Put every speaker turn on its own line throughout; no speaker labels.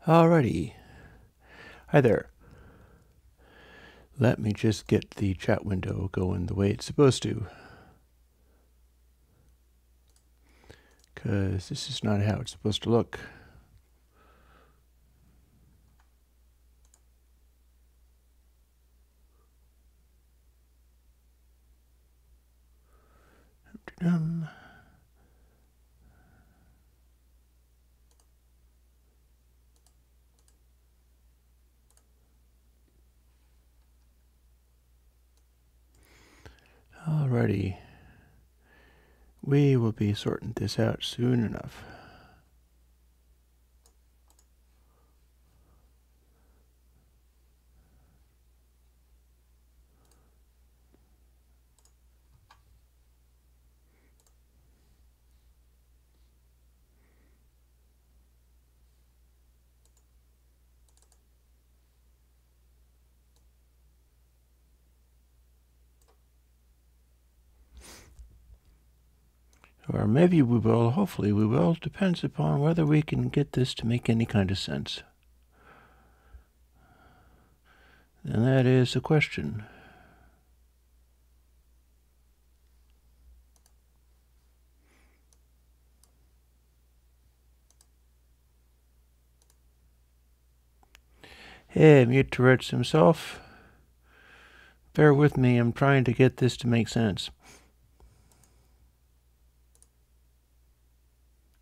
Alrighty. Hi there. Let me just get the chat window going the way it's supposed to. Because this is not how it's supposed to look. Alrighty. We will be sorting this out soon enough. Or maybe we will, hopefully we will, depends upon whether we can get this to make any kind of sense. And that is the question. Hey, Mute Tourette's himself. Bear with me, I'm trying to get this to make sense.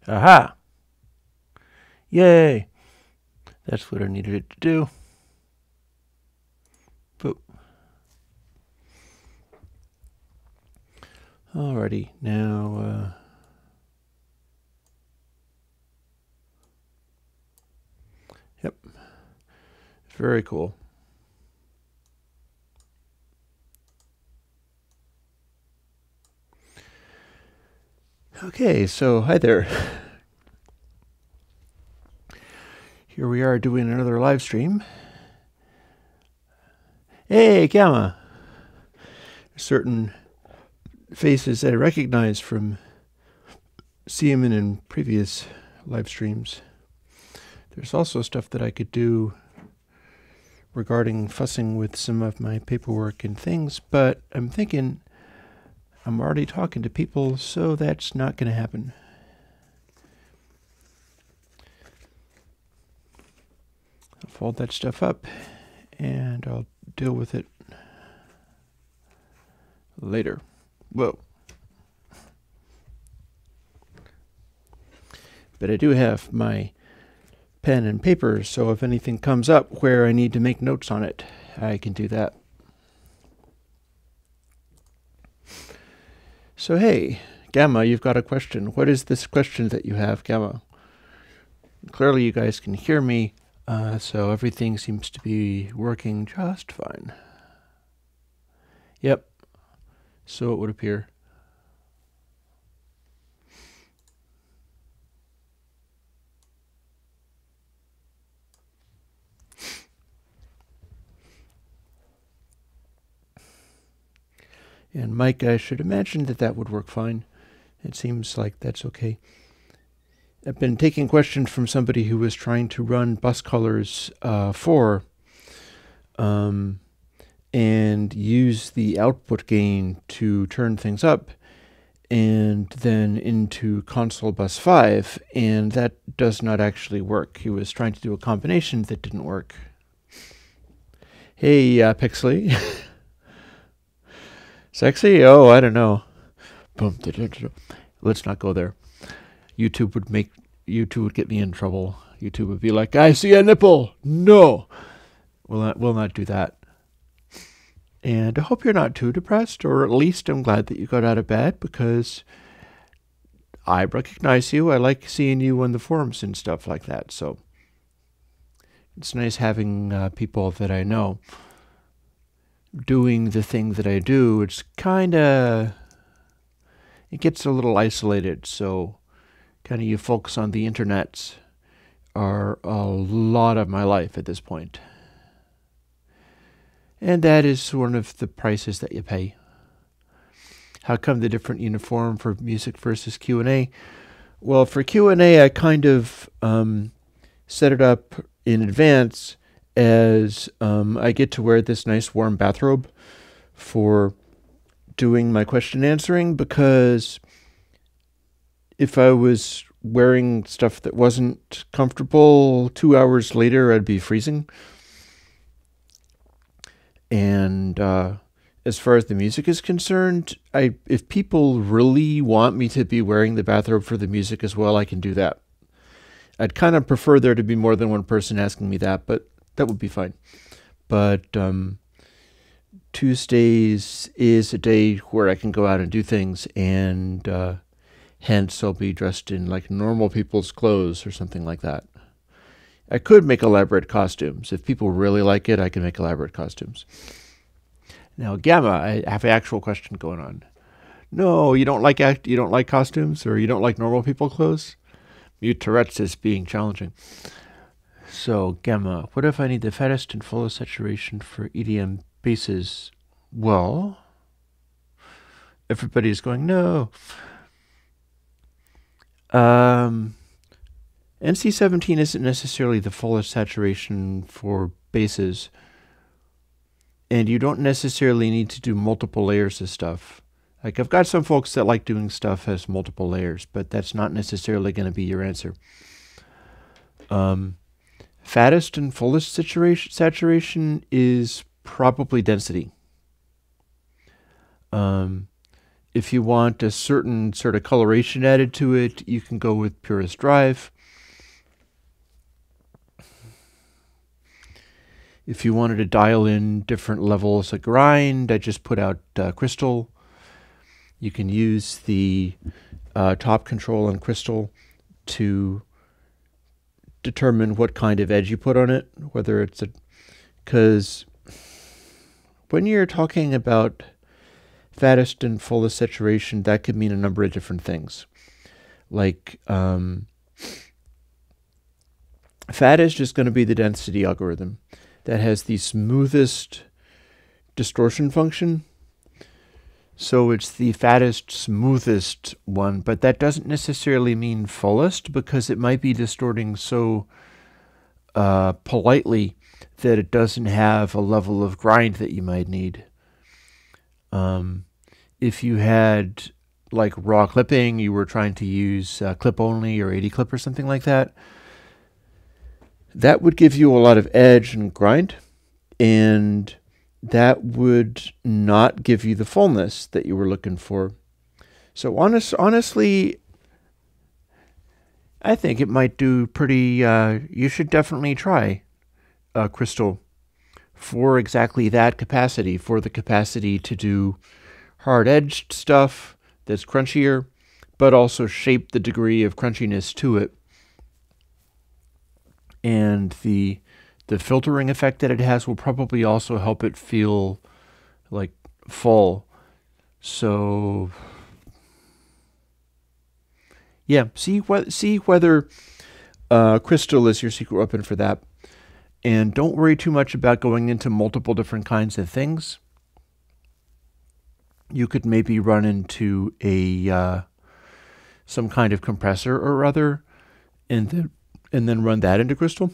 Aha! Yay! That's what I needed it to do. Boop. Alrighty, now yep. Very cool. Okay, so hi there. Here we are doing another live stream. Hey, Gamma! Certain faces that I recognize from seeing them in previous live streams. There's also stuff that I could do regarding fussing with some of my paperwork and things, but I'm thinking I'm already talking to people, so that's not going to happen. I'll fold that stuff up and I'll deal with it later. Whoa. But I do have my pen and paper, so if anything comes up where I need to make notes on it, I can do that. So hey, Gamma, you've got a question. What is this question that you have, Gamma? Clearly you guys can hear me, so everything seems to be working just fine. Yep, so it would appear. And Mike, I should imagine that that would work fine. It seems like that's okay. I've been taking questions from somebody who was trying to run bus colors 4 and use the output gain to turn things up and then into console bus 5, and that does not actually work. He was trying to do a combination that didn't work. Hey, Pixley. Sexy? Oh, I don't know. Let's not go there. YouTube would get me in trouble. YouTube would be like, I see a nipple. No. We'll not do that. And I hope you're not too depressed, or at least I'm glad that you got out of bed, because I recognize you. I like seeing you on the forums and stuff like that. So it's nice having people that I know doing the thing that I do. It's it gets a little isolated, so kind of you folks on the internet are a lot of my life at this point. And that is one of the prices that you pay. How come the different uniform for music versus Q&A? Well, for Q&A, I kind of set it up in advance, as I get to wear this nice warm bathrobe for doing my question answering, because if I was wearing stuff that wasn't comfortable 2 hours later, I'd be freezing. And as far as the music is concerned, if people really want me to be wearing the bathrobe for the music as well, I can do that. I'd kind of prefer there to be more than one person asking me that, but that would be fine. But Tuesdays is a day where I can go out and do things, and hence I'll be dressed in like normal people's clothes or something like that. I could make elaborate costumes. If people really like it, I can make elaborate costumes. Now, Gamma, I have an actual question going on. No, you don't like costumes, or you don't like normal people clothes? Mute Tourette's is being challenging. So, Gamma, what if I need the fattest and fullest saturation for EDM basses? Well, everybody's going, no. NC17 isn't necessarily the fullest saturation for basses, and you don't necessarily need to do multiple layers of stuff. Like, I've got some folks that like doing stuff as multiple layers, but that's not necessarily going to be your answer. Fattest and fullest saturation is probably density. If you want a certain sort of coloration added to it, you can go with Purist Drive. If you wanted to dial in different levels of grind, I just put out Crystal. You can use the top control on Crystal to determine what kind of edge you put on it, whether it's because when you're talking about fattest and fullest saturation, that could mean a number of different things. Like, fat is just going to be the density algorithm that has the smoothest distortion function. So it's the fattest, smoothest one, but that doesn't necessarily mean fullest, because it might be distorting so politely that it doesn't have a level of grind that you might need. If you had like raw clipping, you were trying to use clip only or 80 clip or something like that, that would give you a lot of edge and grind, and that would not give you the fullness that you were looking for. So honestly, I think it might do pretty, you should definitely try Crystal for exactly that capacity, for the capacity to do hard-edged stuff that's crunchier, but also shape the degree of crunchiness to it. And the filtering effect that it has will probably also help it feel like full. So yeah, see whether Crystal is your secret weapon for that. And don't worry too much about going into multiple different kinds of things. You could maybe run into a some kind of compressor or other, and then run that into Crystal,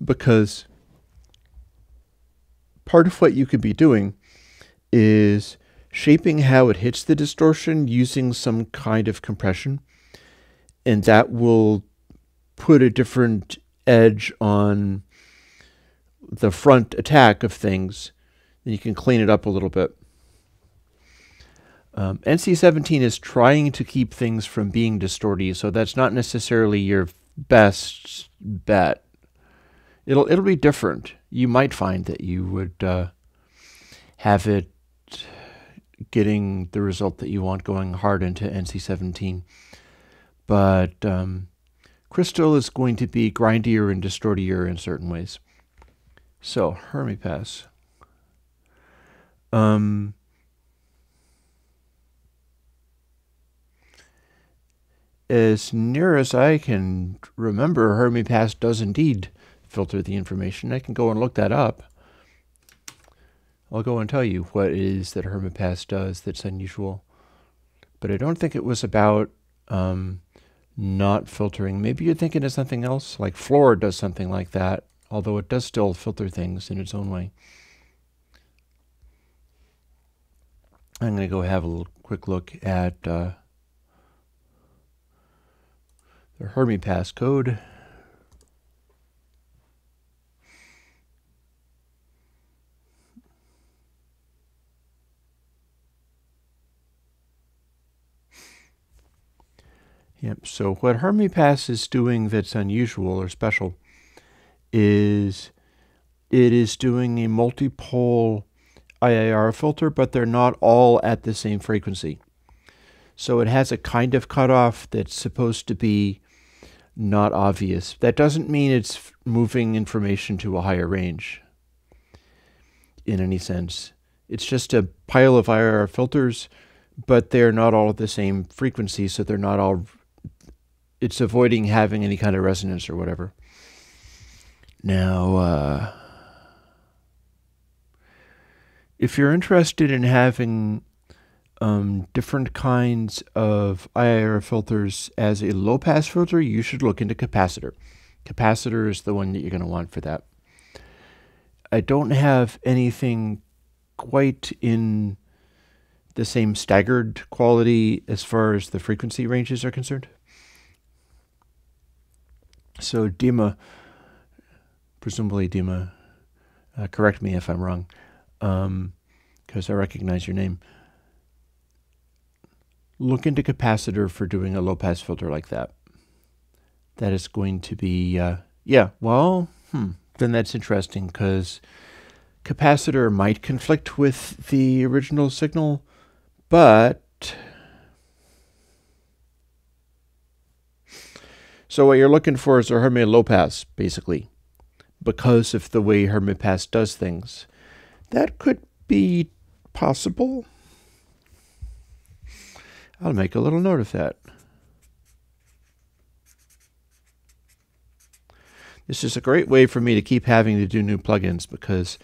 because part of what you could be doing is shaping how it hits the distortion using some kind of compression, and that will put a different edge on the front attack of things, and you can clean it up a little bit. NC17 is trying to keep things from being distorty, so that's not necessarily your best bet. It'll be different. You might find that you would have it getting the result that you want going hard into NC17. But Crystal is going to be grindier and distortier in certain ways. So, Hermipass. As near as I can remember, Hermipass does indeed filter the information. I can go and look that up. I'll go and tell you what it is that Hermipass does that's unusual. But I don't think it was about not filtering. Maybe you're thinking of something else, like Floor does something like that. although it does still filter things in its own way. I'm going to go have a quick look at the Hermie Pass code. Yep, so what Hermie Pass is doing that's unusual or special is it is doing a multipole IIR filter, but they're not all at the same frequency. So it has a kind of cutoff that's supposed to be not obvious. That doesn't mean it's moving information to a higher range in any sense. It's just a pile of IIR filters, but they're not all at the same frequency, so they're not all... It's avoiding having any kind of resonance or whatever. Now, if you're interested in having different kinds of IIR filters as a low-pass filter, you should look into capacitor. Capacitor is the one that you're going to want for that. I don't have anything quite in the same staggered quality as far as the frequency ranges are concerned. So Dima, presumably Dima, correct me if I'm wrong, because I recognize your name. Look into capacitor for doing a low-pass filter like that. That is going to be, yeah, well, then that's interesting, because capacitor might conflict with the original signal, but... So what you're looking for is a Hermie low-pass, basically, because of the way Hermie Pass does things. That could be possible. I'll make a little note of that. This is a great way for me to keep having to do new plugins, because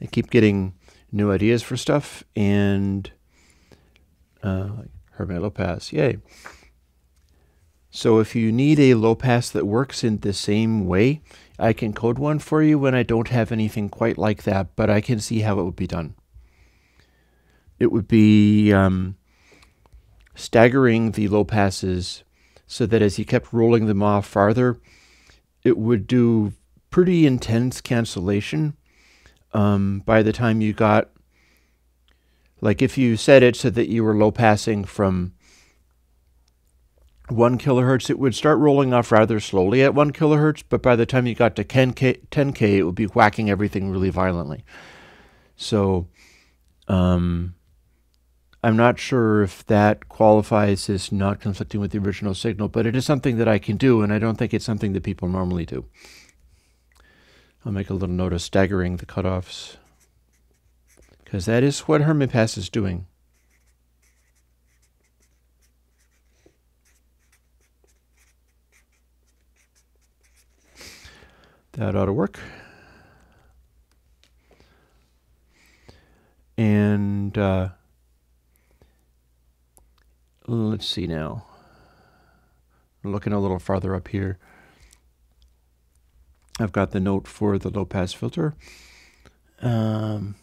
I keep getting new ideas for stuff, and like Hermie low-pass, yay. So if you need a low-pass that works in the same way, I can code one for you when I don't have anything quite like that, but I can see how it would be done. It would be staggering the low passes so that as you kept rolling them off farther, it would do pretty intense cancellation by the time you got, like if you set it so that you were low passing from 1 kilohertz, it would start rolling off rather slowly at 1 kilohertz, but by the time you got to 10K, it would be whacking everything really violently. So I'm not sure if that qualifies as not conflicting with the original signal, but it is something that I can do, and I don't think it's something that people normally do. I'll make a little note of staggering the cutoffs, because that is what Hermie Pass is doing. That ought to work. And let's see now. I'm looking a little farther up here. I've got the note for the low-pass filter. Dither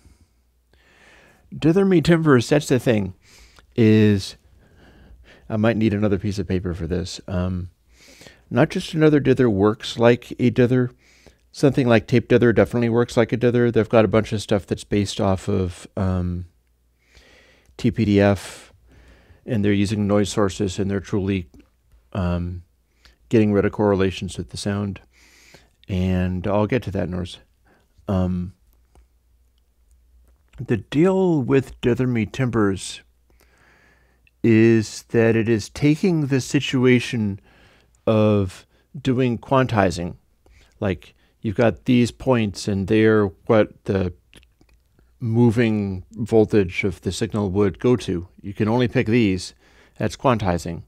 me timbers, that's the thing, is I might need another piece of paper for this. Not just another dither works like a dither. Something like tape dither definitely works like a dither. They've got a bunch of stuff that's based off of TPDF, and they're using noise sources, and they're truly getting rid of correlations with the sound. And I'll get to that, Norse. The deal with Dither Me Timbers is that it is taking the situation of doing quantizing. Like, you've got these points, and they're what the moving voltage of the signal would go to. You can only pick these. That's quantizing.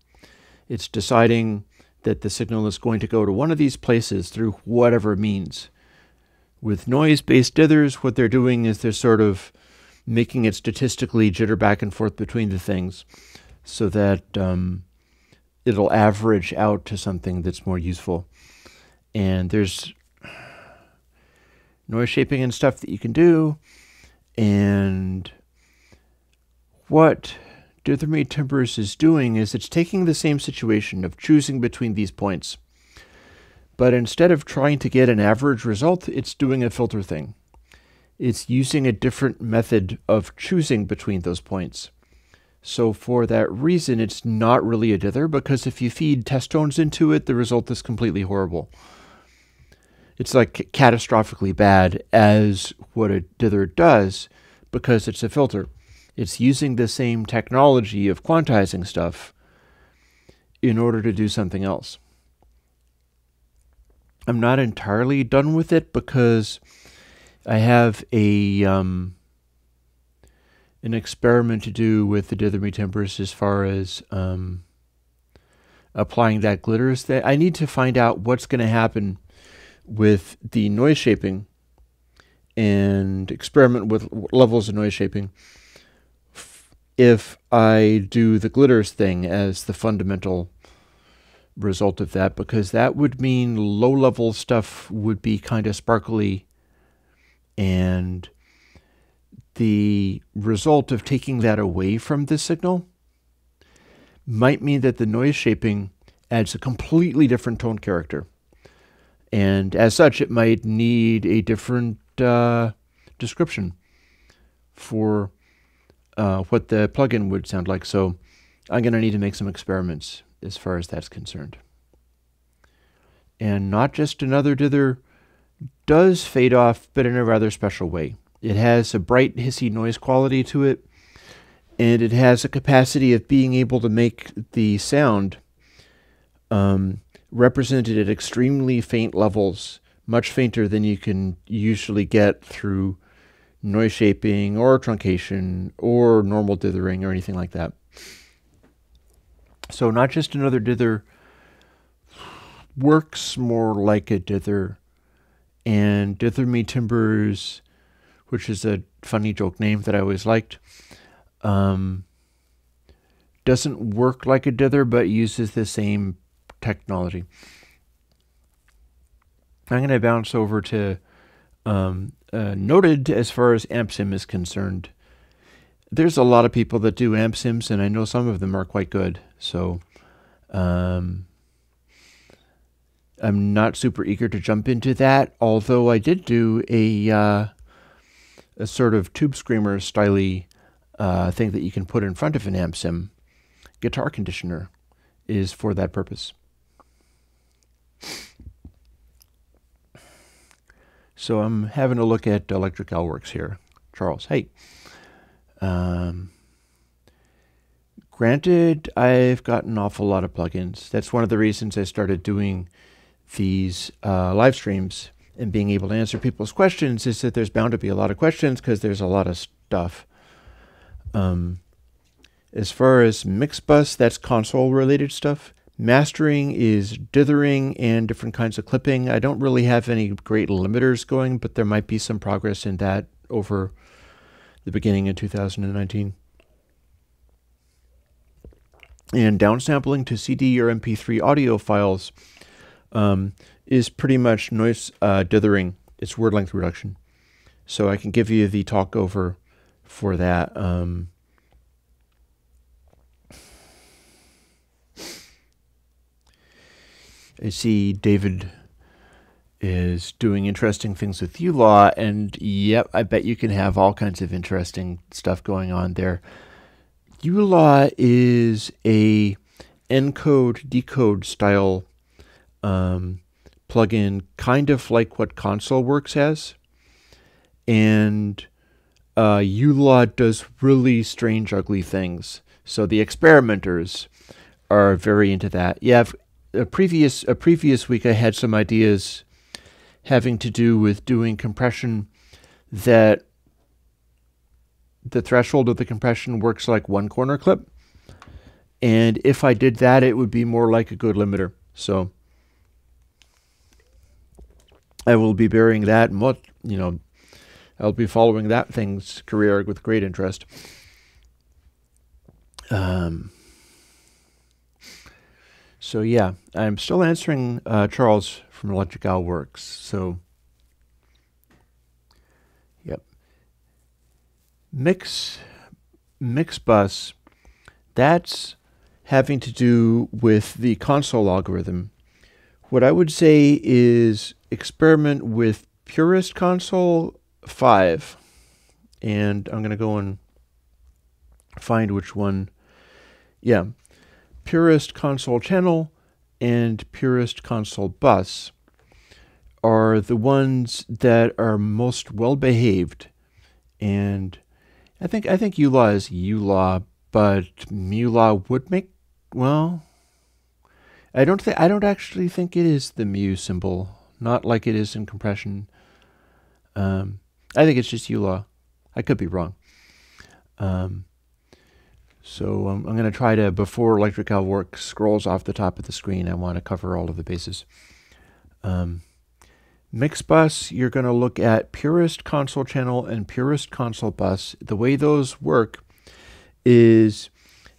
It's deciding that the signal is going to go to one of these places through whatever means. With noise-based dithers, what they're doing is they're sort of making it statistically jitter back and forth between the things so that it'll average out to something that's more useful. And there's noise shaping and stuff that you can do. And what Ditherme Timbers is doing is it's taking the same situation of choosing between these points. But instead of trying to get an average result, it's doing a filter thing. It's using a different method of choosing between those points. So for that reason, it's not really a dither, because if you feed test tones into it, the result is completely horrible. It's like catastrophically bad as what a dither does, because it's a filter. It's using the same technology of quantizing stuff in order to do something else. I'm not entirely done with it because I have an experiment to do with the Ditherme Timbers as far as applying that glitters. I need to find out what's going to happen with the noise shaping and experiment with levels of noise shaping if I do the glitters thing as the fundamental result of that, because that would mean low-level stuff would be kind of sparkly, and the result of taking that away from the signal might mean that the noise shaping adds a completely different tone character. And as such, it might need a different description for what the plugin would sound like. So I'm going to need to make some experiments as far as that's concerned. And Not Just Another Dither does fade off, but in a rather special way. It has a bright, hissy noise quality to it, and it has a capacity of being able to make the sound represented at extremely faint levels, much fainter than you can usually get through noise shaping or truncation or normal dithering or anything like that. So Not Just Another Dither works more like a dither, and Ditherme Timbers, which is a funny joke name that I always liked, doesn't work like a dither, but uses the same technology. I'm going to bounce over to Noted as far as amp sim is concerned. There's a lot of people that do amp sims, and I know some of them are quite good. So I'm not super eager to jump into that, although I did do a sort of tube screamer styly thing that you can put in front of an amp sim. Guitar conditioner is for that purpose. So I'm having a look at Electric Alworks here. Charles, hey. Granted, I've got an awful lot of plugins. That's one of the reasons I started doing these live streams and being able to answer people's questions, is that there's bound to be a lot of questions because there's a lot of stuff. As far as Mixbus, that's console-related stuff. Mastering is dithering and different kinds of clipping. I don't really have any great limiters going, but there might be some progress in that over the beginning of 2019. And downsampling to CD or MP3 audio files is pretty much noise dithering. It's word length reduction. So I can give you the talk over for that. I see David is doing interesting things with ULaw, and yep, I bet you can have all kinds of interesting stuff going on there. ULaw is a encode decode style plugin, kind of like what ConsoleWorks has, and ULaw does really strange, ugly things. So the experimenters are very into that. Yeah, a previous week I had some ideas having to do with doing compression that the threshold of the compression works like one corner clip, and if I did that, it would be more like a good limiter. So I will be burying that, and I'll be following that thing's career with great interest. So yeah, I'm still answering Charles from Electric Alworks. So Mix bus, that's having to do with the console algorithm. What I would say is experiment with Purist Console 5. And I'm going to go and find which one. Yeah, Purist Console Channel and Purist Console Bus are the ones that are most well behaved. And I think ULAW is ULAW, but MULAW would make, well, I don't actually think it is the mu symbol, not like it is in compression. I think it's just ULAW. I could be wrong. So I'm going to try to, before Electric Work scrolls off the top of the screen, I want to cover all of the bases. Mix bus, you're going to look at Purist Console Channel and Purist Console Bus. The way those work is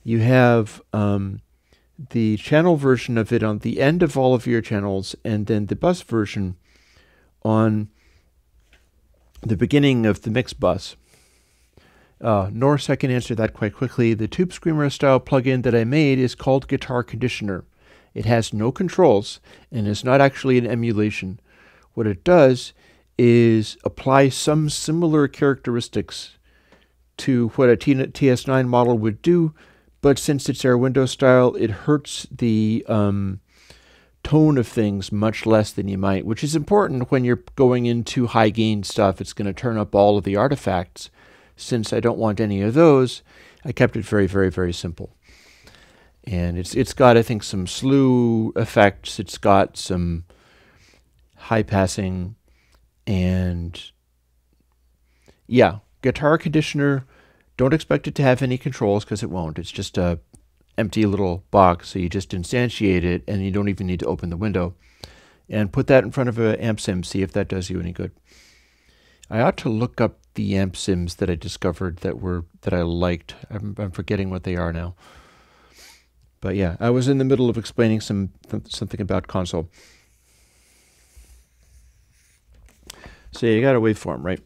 you have the channel version of it on the end of all of your channels, and then the bus version on the beginning of the mix bus. Norse, I can answer that quite quickly. The Tube Screamer style plugin that I made is called Guitar Conditioner. It has no controls and is not actually an emulation. What it does is apply some similar characteristics to what a TS9 model would do, but since it's Air Window style, it hurts the tone of things much less than you might, which is important when you're going into high gain stuff. It's going to turn up all of the artifacts. Since I don't want any of those, I kept it very, very, very simple. And it's got, I think, some slew effects. It's got some high passing, and yeah, Guitar Conditioner. Don't expect it to have any controls because it won't. It's just a empty little box, so you just instantiate it, and you don't even need to open the window. And put that in front of an amp sim, see if that does you any good. I ought to look up the amp sims that I discovered that I liked. I'm forgetting what they are now. But yeah, I was in the middle of explaining something about console. So you got a waveform, right?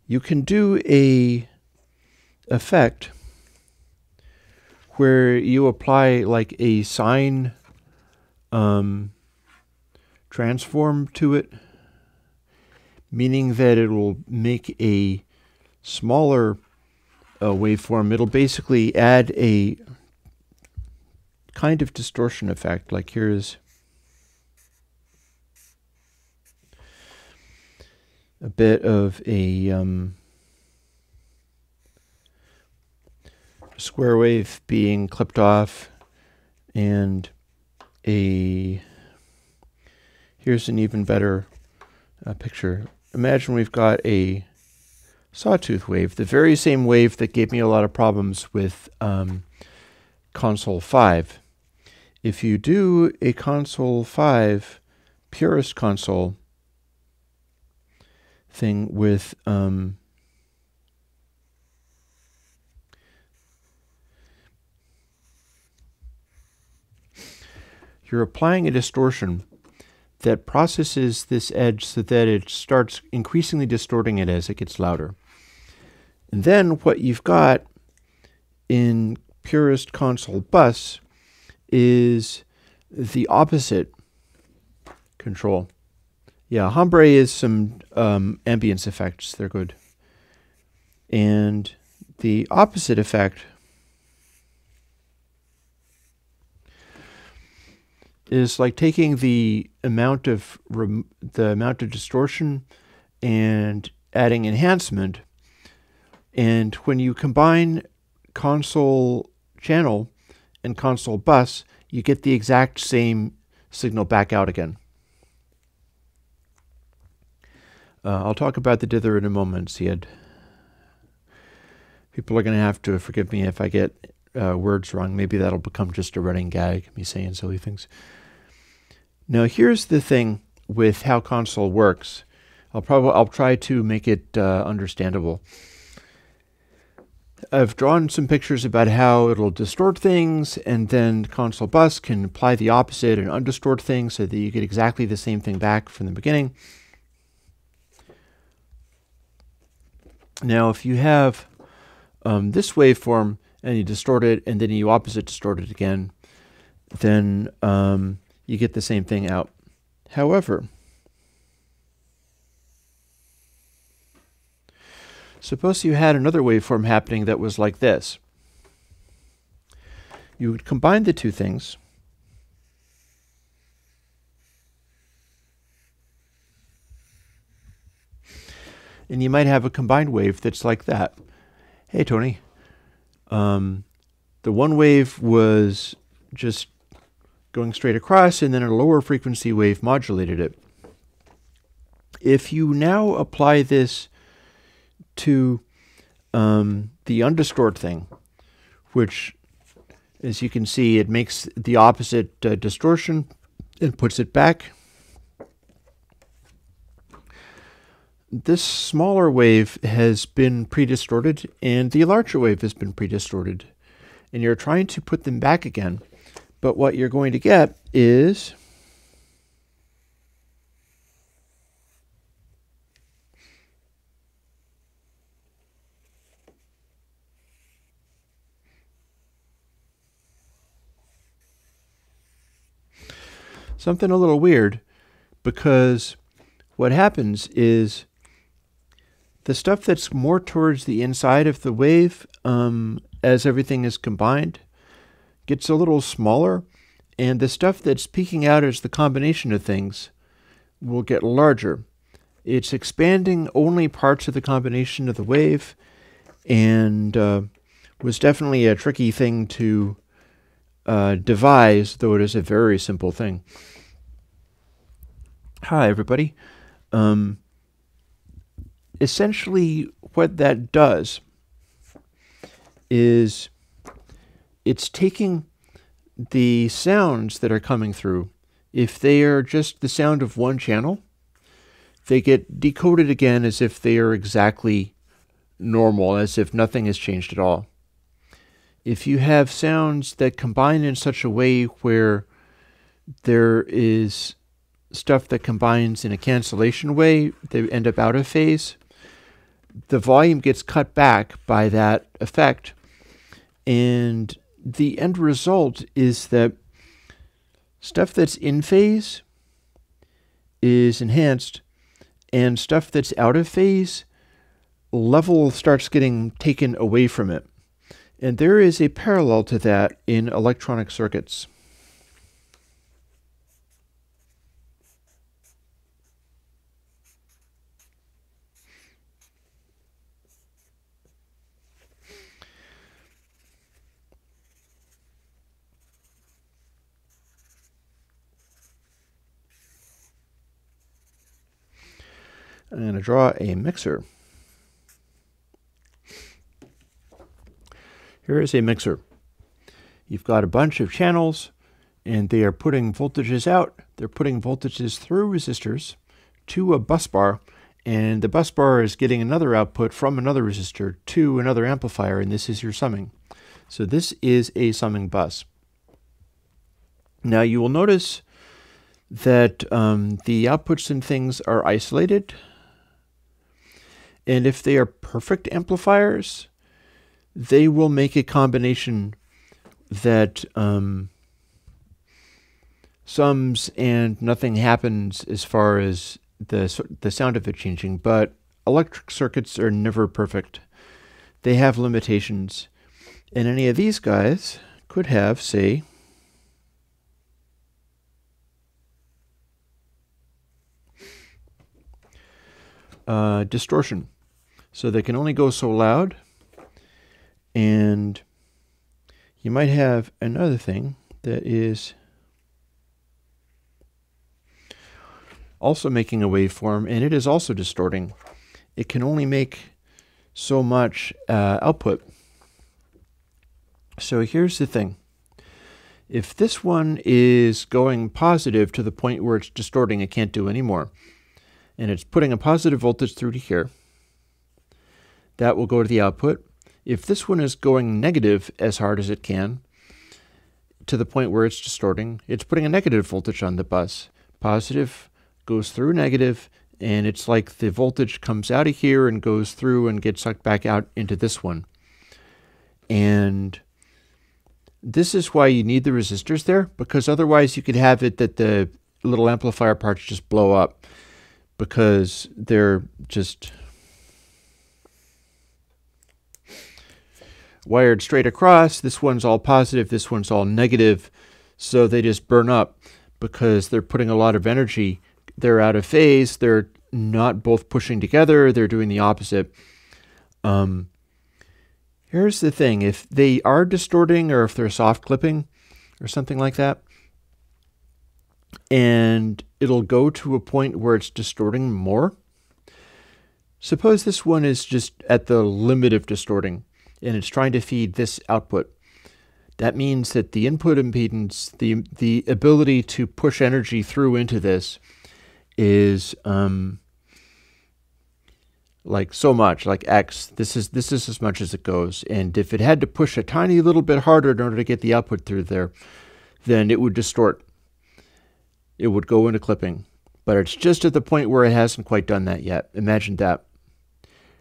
You can do a effect where you apply like a sine transform to it, meaning that it will make a smaller waveform. It'll basically add a kind of distortion effect. Like here's a bit of a square wave being clipped off, and here's an even better picture. Imagine we've got a sawtooth wave, the very same wave that gave me a lot of problems with console 5. If you do a console 5 Purist Console thing with you're applying a distortion that processes this edge so that it starts increasingly distorting it as it gets louder. And then what you've got in Purist Console Bus is the opposite control. Yeah, Hombre is some ambience effects. They're good. And the opposite effect is like taking the amount of distortion and adding enhancement. And when you combine console channel and console bus, you get the exact same signal back out again. I'll talk about the dither in a moment, Siad. People are going to have to forgive me if I get words wrong. Maybe that'll become just a running gag, me saying silly things. Now, here's the thing with how console works. I'll try to make it understandable. I've drawn some pictures about how it'll distort things, and then console bus can apply the opposite and undistort things so that you get exactly the same thing back from the beginning. Now, if you have this waveform and you distort it and then you opposite distort it again, then you get the same thing out. However, suppose you had another waveform happening that was like this. You would combine the two things, and you might have a combined wave that's like that. Hey, Tony. The one wave was just going straight across, and then a lower frequency wave modulated it. If you now apply this to the undistort thing, which, as you can see, it makes the opposite distortion and puts it back. This smaller wave has been pre-distorted, and the larger wave has been pre-distorted. And you're trying to put them back again. But what you're going to get is something a little weird, because what happens is the stuff that's more towards the inside of the wave, as everything is combined, gets a little smaller, and the stuff that's peeking out as the combination of things will get larger. It's expanding only parts of the combination of the wave, and was definitely a tricky thing to devise, though it is a very simple thing. Hi, everybody. Essentially, what that does is it's taking the sounds that are coming through. If they are just the sound of one channel, they get decoded again as if they are exactly normal, as if nothing has changed at all. If you have sounds that combine in such a way where there is stuff that combines in a cancellation way, they end up out of phase, the volume gets cut back by that effect, and the end result is that stuff that's in phase is enhanced, and stuff that's out of phase, level starts getting taken away from it. And there is a parallel to that in electronic circuits. I'm going to draw a mixer. Here is a mixer. You've got a bunch of channels, and they are putting voltages out. They're putting voltages through resistors to a bus bar, and the bus bar is getting another output from another resistor to another amplifier, and this is your summing. So this is a summing bus. Now you will notice that the outputs and things are isolated. And if they are perfect amplifiers, they will make a combination that sums and nothing happens as far as the sound of it changing. But electric circuits are never perfect. They have limitations. And any of these guys could have, say, distortion. So they can only go so loud. And you might have another thing that is also making a waveform, and it is also distorting. It can only make so much output. So here's the thing. If this one is going positive to the point where it's distorting, it can't do anymore, and it's putting a positive voltage through to here, that will go to the output. If this one is going negative as hard as it can, to the point where it's distorting, it's putting a negative voltage on the bus. Positive goes through negative and it's like the voltage comes out of here and goes through and gets sucked back out into this one. And this is why you need the resistors there, because otherwise you could have it that the little amplifier parts just blow up because they're just wired straight across. This one's all positive, this one's all negative, so they just burn up because they're putting a lot of energy. They're out of phase, they're not both pushing together, they're doing the opposite. Here's the thing, if they are distorting or if they're soft clipping or something like that, and it'll go to a point where it's distorting more. Suppose this one is just at the limit of distorting and it's trying to feed this output. That means that the input impedance, the ability to push energy through into this is like so much, like X. This is as much as it goes. And if it had to push a tiny little bit harder in order to get the output through there, then it would distort. It would go into clipping. But it's just at the point where it hasn't quite done that yet. Imagine that.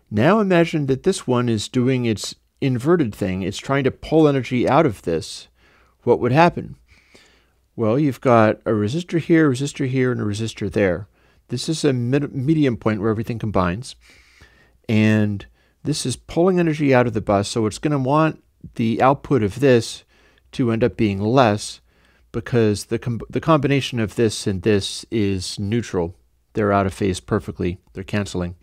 Now imagine that this one is doing its inverted thing. It's trying to pull energy out of this. What would happen? Well, you've got a resistor here, and a resistor there. This is a medium point where everything combines. And this is pulling energy out of the bus, so it's going to want the output of this to end up being less because the combination of this and this is neutral. They're out of phase perfectly. They're canceling.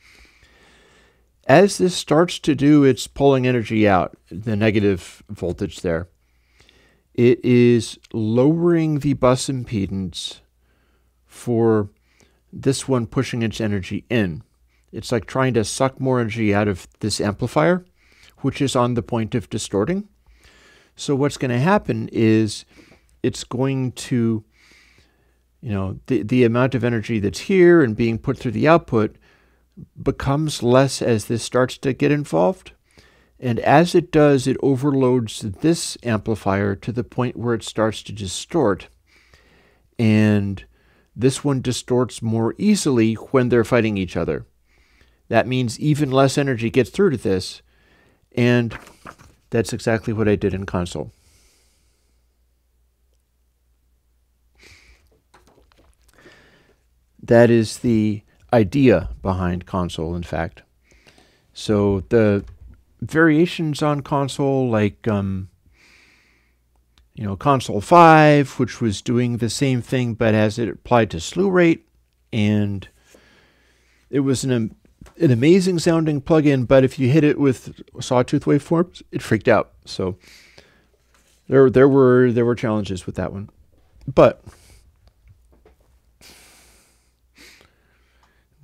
As this starts to do its pulling energy out, the negative voltage there, it is lowering the bus impedance for this one pushing its energy in. It's like trying to suck more energy out of this amplifier, which is on the point of distorting. So what's going to happen is it's going to, the amount of energy that's here and being put through the output becomes less as this starts to get involved. And as it does, it overloads this amplifier to the point where it starts to distort. And this one distorts more easily when they're fighting each other. That means even less energy gets through to this. And that's exactly what I did in console. That is the idea behind console, in fact. So the variations on console, like console 5, which was doing the same thing but as it applied to slew rate, and it was an amazing sounding plugin, but if you hit it with sawtooth waveforms, it freaked out. So there were challenges with that one. But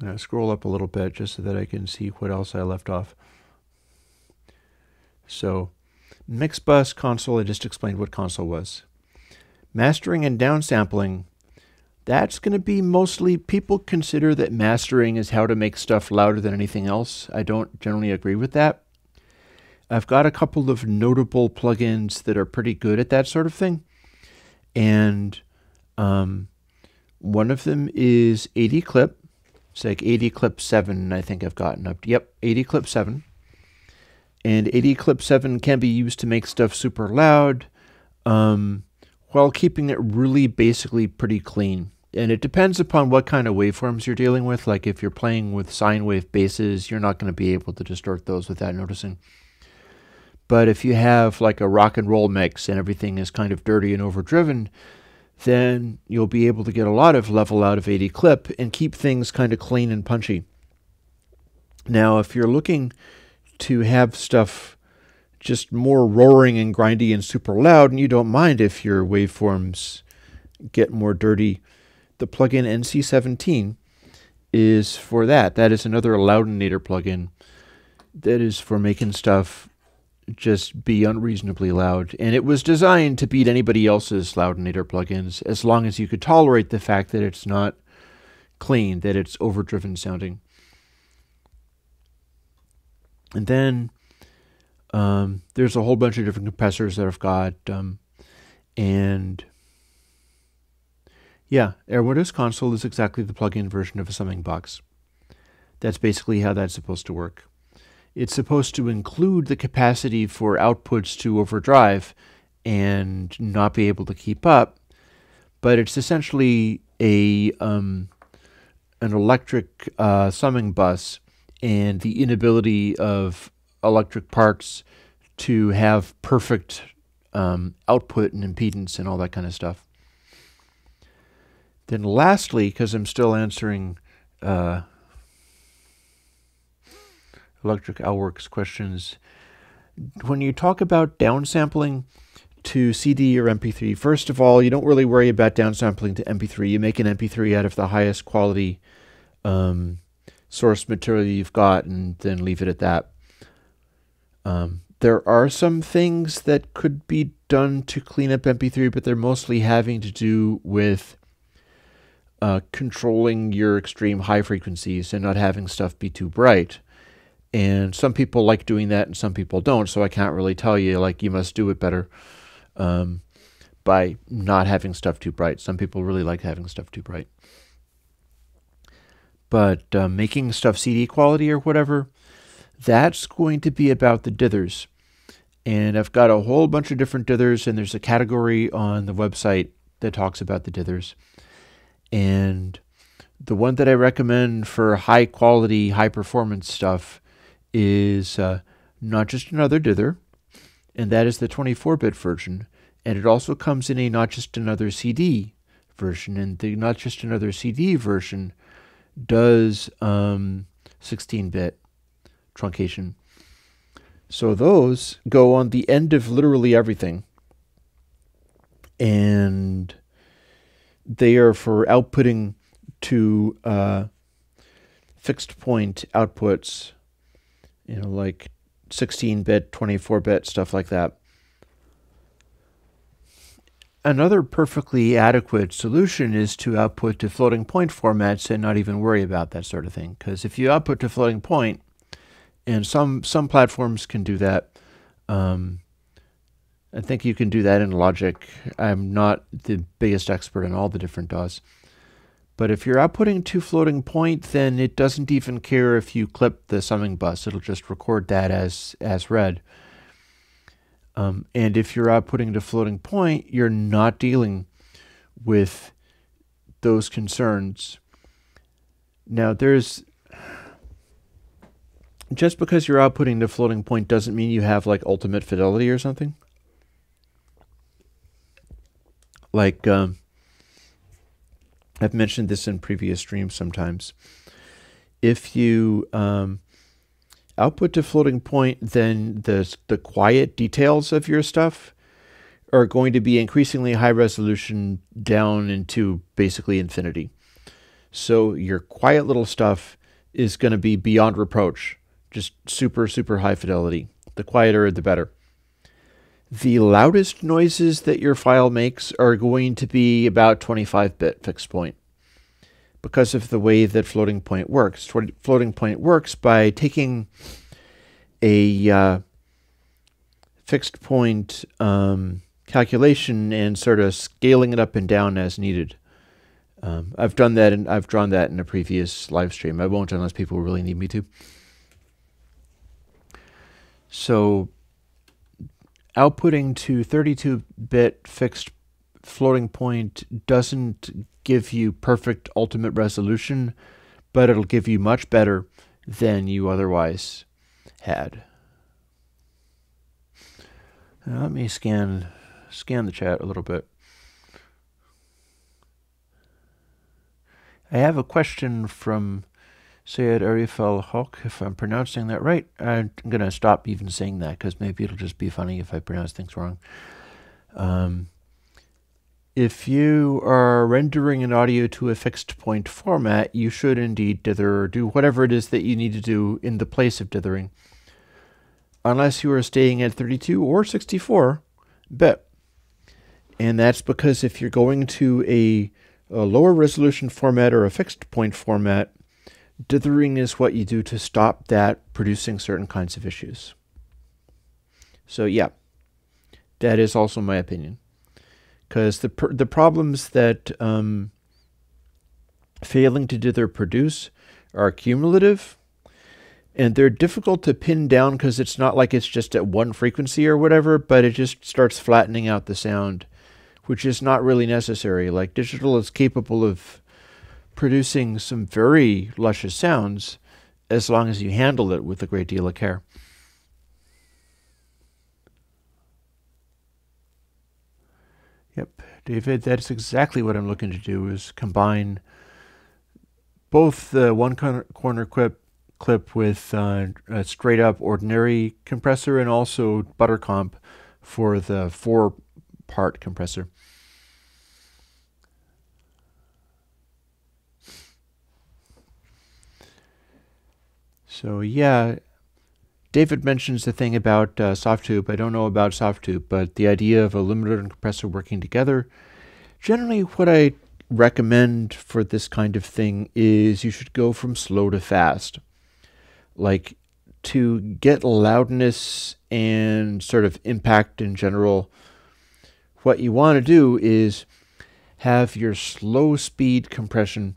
I'm going to scroll up a little bit just so that I can see what else I left off. So, mix bus console, I just explained what console was. Mastering and downsampling, that's going to be mostly, people consider that mastering is how to make stuff louder than anything else. I don't generally agree with that. I've got a couple of notable plugins that are pretty good at that sort of thing. And one of them is 80 Clip. It's like 80 Clip 7, I think I've gotten up. Yep, 80 Clip 7. And 80 Clip 7 can be used to make stuff super loud while keeping it really basically pretty clean. And it depends upon what kind of waveforms you're dealing with. Like if you're playing with sine wave basses, you're not going to be able to distort those without noticing. But if you have like a rock and roll mix and everything is kind of dirty and overdriven, then you'll be able to get a lot of level out of 80 Clip and keep things kind of clean and punchy. Now, if you're looking to have stuff just more roaring and grindy and super loud, and you don't mind if your waveforms get more dirty, the plugin NC17 is for that. That is another Loudinator plugin that is for making stuff just be unreasonably loud. And it was designed to beat anybody else's Loudinator plugins as long as you could tolerate the fact that it's not clean, that it's overdriven sounding. And then there's a whole bunch of different compressors that I've got. And yeah, Airwindows Console is exactly the plugin version of a summing box. That's basically how that's supposed to work. It's supposed to include the capacity for outputs to overdrive and not be able to keep up, but it's essentially an electric summing bus and the inability of electric parts to have perfect output and impedance and all that kind of stuff. Then lastly, because I'm still answering Electric Owlworks questions, when you talk about downsampling to CD or MP3, first of all, you don't really worry about downsampling to MP3. You make an MP3 out of the highest quality source material you've got and then leave it at that. There are some things that could be done to clean up MP3, but they're mostly having to do with controlling your extreme high frequencies and not having stuff be too bright. And some people like doing that and some people don't, so I can't really tell you, like, you must do it better by not having stuff too bright. Some people really like having stuff too bright. But making stuff CD quality or whatever, that's going to be about the dithers. And I've got a whole bunch of different dithers, and there's a category on the website that talks about the dithers. And the one that I recommend for high quality, high performance stuff is Not Just Another Dither, and that is the 24-bit version. And it also comes in a Not Just Another CD version, and the Not Just Another CD version does 16-bit truncation. So those go on the end of literally everything, and they are for outputting to fixed point outputs, you know, like 16-bit, 24-bit, stuff like that. Another perfectly adequate solution is to output to floating point formats and not even worry about that sort of thing. Because if you output to floating point, and some platforms can do that, I think you can do that in Logic. I'm not the biggest expert in all the different DAWs. But if you're outputting to floating point, then it doesn't even care if you clip the summing bus. It'll just record that as read. And if you're outputting to floating point, you're not dealing with those concerns. Now, just because you're outputting to floating point doesn't mean you have like ultimate fidelity or something. Like, I've mentioned this in previous streams sometimes. If you output to floating point, then the quiet details of your stuff are going to be increasingly high resolution down into basically infinity. So your quiet little stuff is going to be beyond reproach, just super, super high fidelity. The quieter, the better. The loudest noises that your file makes are going to be about 25-bit fixed point because of the way that floating point works. Floating point works by taking a fixed point calculation and sort of scaling it up and down as needed. I've done that, and I've drawn that in a previous live stream. I won't unless people really need me to. So outputting to 32-bit fixed floating point doesn't give you perfect ultimate resolution, but it'll give you much better than you otherwise had. Now let me scan the chat a little bit. I have a question from Sayed Arifel Hawk, if I'm pronouncing that right. I'm going to stop even saying that because maybe it'll just be funny if I pronounce things wrong. If you are rendering an audio to a fixed point format, you should indeed dither or do whatever it is that you need to do in the place of dithering, unless you are staying at 32 or 64-bit. And that's because if you're going to a lower resolution format or a fixed point format, dithering is what you do to stop that producing certain kinds of issues. So yeah, that is also my opinion. Because the problems that failing to dither produce are cumulative, and they're difficult to pin down because it's not like it's just at one frequency or whatever, but it just starts flattening out the sound, which is not really necessary. Like, digital is capable of producing some very luscious sounds as long as you handle it with a great deal of care. Yep, David, that's exactly what I'm looking to do, is combine both the one corner clip with a straight up ordinary compressor and also butter comp for the 4-part compressor. So yeah, David mentions the thing about Softtube. I don't know about Softtube, but the idea of a limiter and compressor working together. Generally, what I recommend for this kind of thing is you should go from slow to fast. Like, to get loudness and sort of impact in general, what you want to do is have your slow speed compression.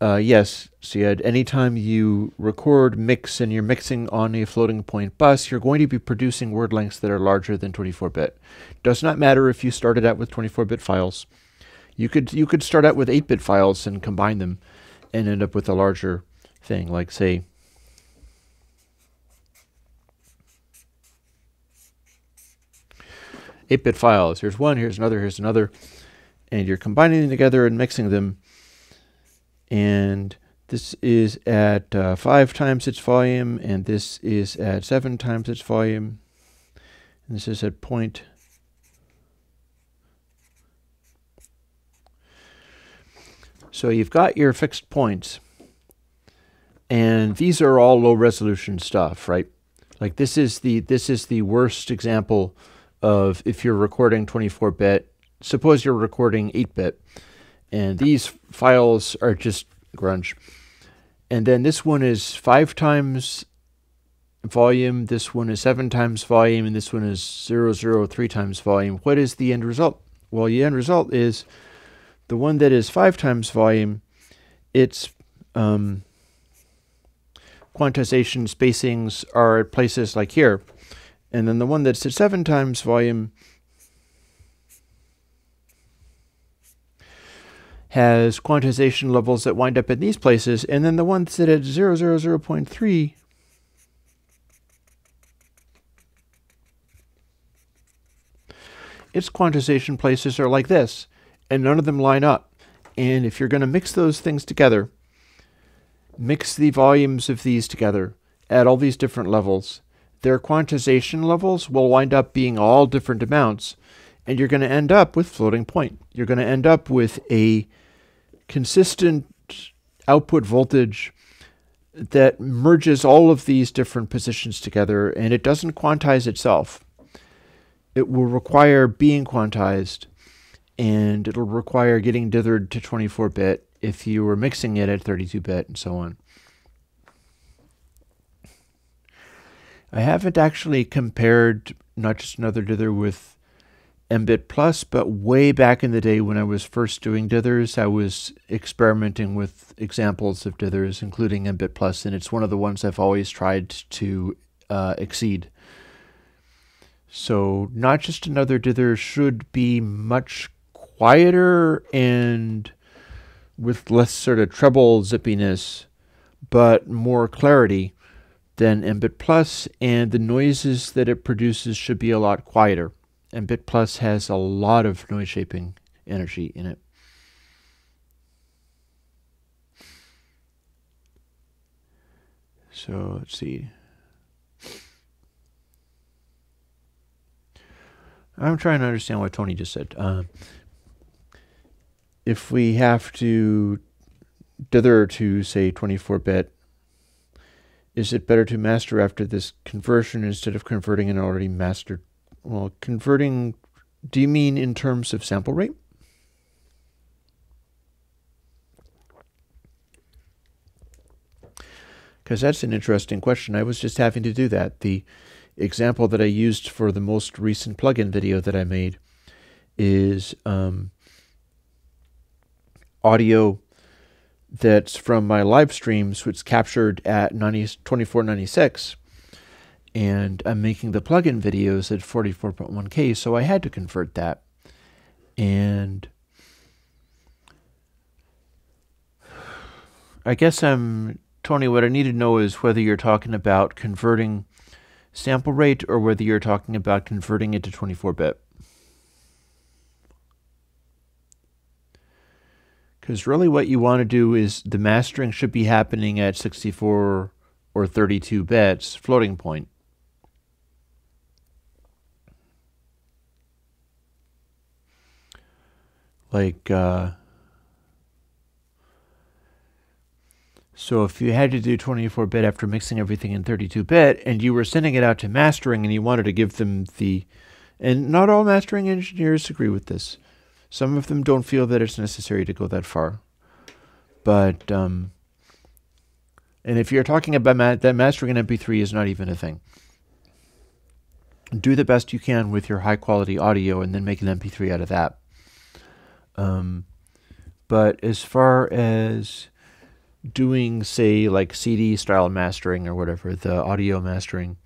Yes, Syed, anytime you record, mix, and you're mixing on a floating point bus, you're going to be producing word lengths that are larger than 24-bit. Does not matter if you started out with 24-bit files. You could start out with 8-bit files and combine them and end up with a larger thing, like, say, eight-bit files. Here's one, here's another, and you're combining them together and mixing them. And this is at 5 times its volume, and this is at 7 times its volume, and this is at point. So you've got your fixed points, and these are all low resolution stuff, right? Like, this is the worst example of if you're recording 24-bit. Suppose you're recording 8-bit. And these files are just grunge. And then this one is 5 times volume, this one is 7 times volume, and this one is 003 times volume. What is the end result? Well, the end result is the one that is 5 times volume, its quantization spacings are at places like here. And then the one that's at 7 times volume has quantization levels that wind up in these places, and then the ones that at 0.3 its quantization places are like this, and none of them line up. And if you're going to mix those things together, mix the volumes of these together at all these different levels, their quantization levels will wind up being all different amounts, and you're going to end up with floating point. You're going to end up with a consistent output voltage that merges all of these different positions together, and it doesn't quantize itself. It will require being quantized, and it'll require getting dithered to 24-bit if you were mixing it at 32-bit and so on. I haven't actually compared Not Just Another Dither with mbit plus, but way back in the day when I was first doing dithers, I was experimenting with examples of dithers, including mbit plus, and it's one of the ones I've always tried to exceed. So Not Just Another Dither should be much quieter and with less sort of treble zippiness, but more clarity than mbit plus, and the noises that it produces should be a lot quieter. mbit plus has a lot of noise shaping energy in it. So let's see. I'm trying to understand what Tony just said. If we have to dither to, say, 24-bit, is it better to master after this conversion instead of converting an already mastered? Well, converting, do you mean in terms of sample rate? Because that's an interesting question. I was just having to do that. The example that I used for the most recent plugin video that I made is audio that's from my live streams, which captured at 2496. And I'm making the plugin videos at 44.1K, so I had to convert that. And I guess Tony, what I need to know is whether you're talking about converting sample rate or whether you're talking about converting it to 24-bit. Because really what you want to do is the mastering should be happening at 64 or 32 bits floating point. Like, so if you had to do 24-bit after mixing everything in 32-bit and you were sending it out to mastering and you wanted to give them and not all mastering engineers agree with this. Some of them don't feel that it's necessary to go that far. But, and if you're talking about that mastering in MP3 is not even a thing. Do the best you can with your high quality audio and then make an MP3 out of that. But as far as doing, say, like CD style mastering or whatever, the audio mastering,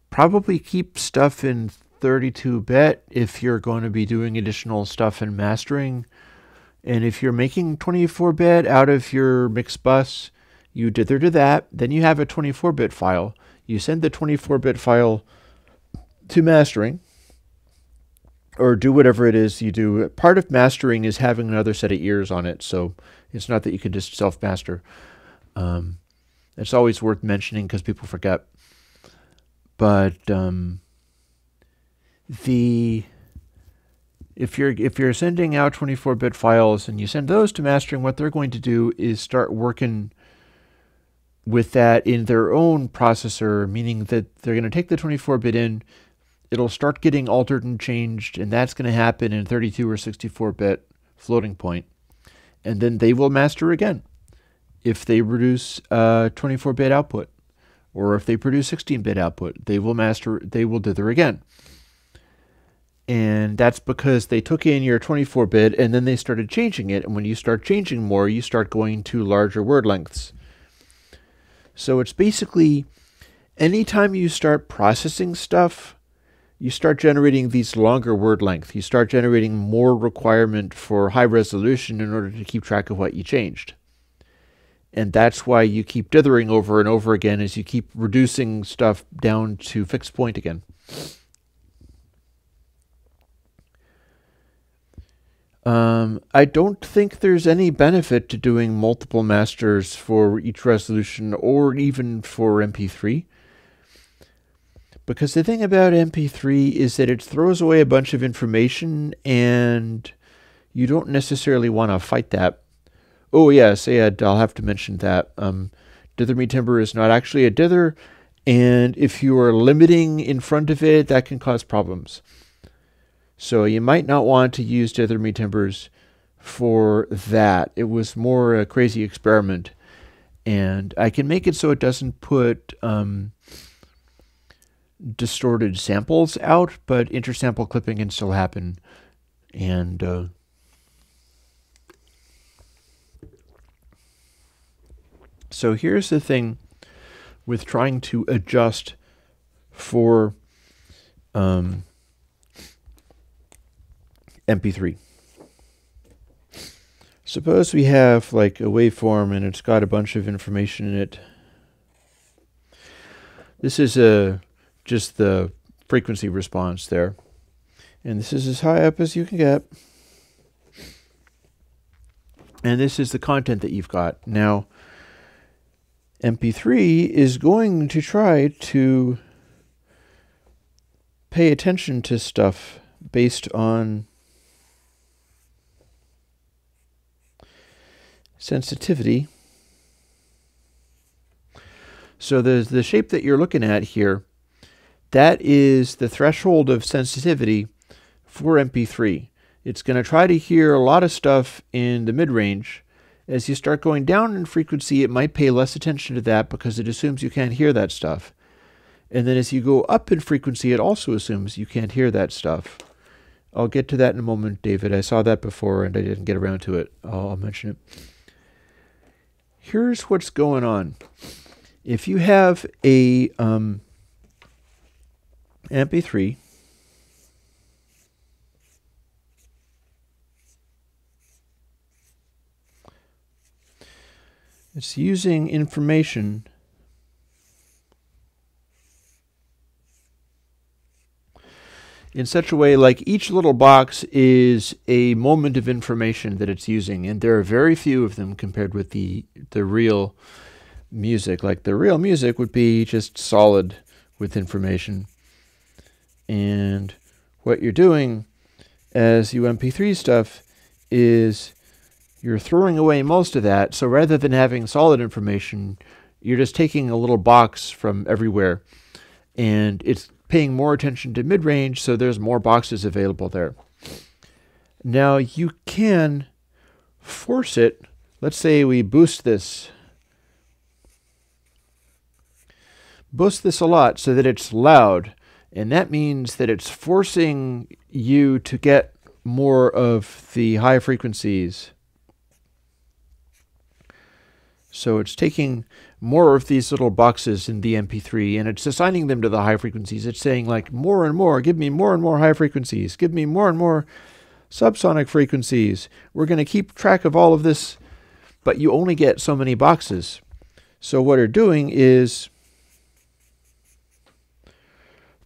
probably keep stuff in 32-bit if you're going to be doing additional stuff in mastering. And if you're making 24-bit out of your mix bus, you dither to that. Then you have a 24-bit file. You send the 24-bit file to mastering, or do whatever it is you do. Part of mastering is having another set of ears on it, so it's not that you can just self-master. It's always worth mentioning because people forget. But if you're sending out 24-bit files and you send those to mastering, what they're going to do is start working with that in their own processor, meaning that they're going to take the 24-bit in. It'll start getting altered and changed, and that's going to happen in 32 or 64-bit floating point. And then they will master again if they produce 24-bit output. Or if they produce 16-bit output, they will dither again. And that's because they took in your 24-bit and then they started changing it. And when you start changing more, you start going to larger word lengths. So it's basically anytime you start processing stuff, you start generating these longer word length. You start generating more requirement for high resolution in order to keep track of what you changed. And that's why you keep dithering over and over again as you keep reducing stuff down to fixed point again. I don't think there's any benefit to doing multiple masters for each resolution or even for MP3. Because the thing about MP3 is that it throws away a bunch of information and you don't necessarily want to fight that. Oh yes, I'll have to mention that. Dither me timber is not actually a dither, and if you are limiting in front of it, that can cause problems. So you might not want to use dither me timbers for that. It was more a crazy experiment, and I can make it so it doesn't put distorted samples out, but intersample clipping can still happen. And so here's the thing with trying to adjust for MP3. Suppose we have like a waveform and it's got a bunch of information in it. This is just the frequency response there. And this is as high up as you can get. And this is the content that you've got. Now, MP3 is going to try to pay attention to stuff based on sensitivity. So the shape that you're looking at here, that is the threshold of sensitivity for MP3. It's going to try to hear a lot of stuff in the mid-range. As you start going down in frequency, it might pay less attention to that because it assumes you can't hear that stuff. And then as you go up in frequency, it also assumes you can't hear that stuff. I'll get to that in a moment, David. I saw that before and I didn't get around to it. I'll mention it. Here's what's going on. If you have a MP3, it's using information in such a way like each little box is a moment of information that it's using, and there are very few of them compared with the real music. Like the real music would be just solid with information. And what you're doing as you MP3 stuff is you're throwing away most of that. So rather than having solid information, you're just taking a little box from everywhere, and it's paying more attention to mid-range, so there's more boxes available there. Now you can force it. Let's say we boost this a lot so that it's loud, and that means that it's forcing you to get more of the high frequencies. So it's taking more of these little boxes in the MP3 and it's assigning them to the high frequencies. It's saying like more and more, give me more and more high frequencies, give me more and more subsonic frequencies. We're going to keep track of all of this, but you only get so many boxes. So what they're doing is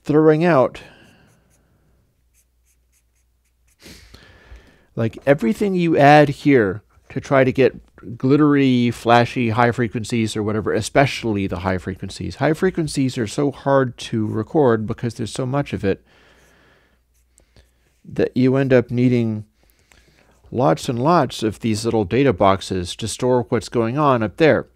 throwing out like everything you add here to try to get glittery, flashy, high frequencies or whatever, especially the high frequencies. High frequencies are so hard to record because there's so much of it that you end up needing lots and lots of these little data boxes to store what's going on up there.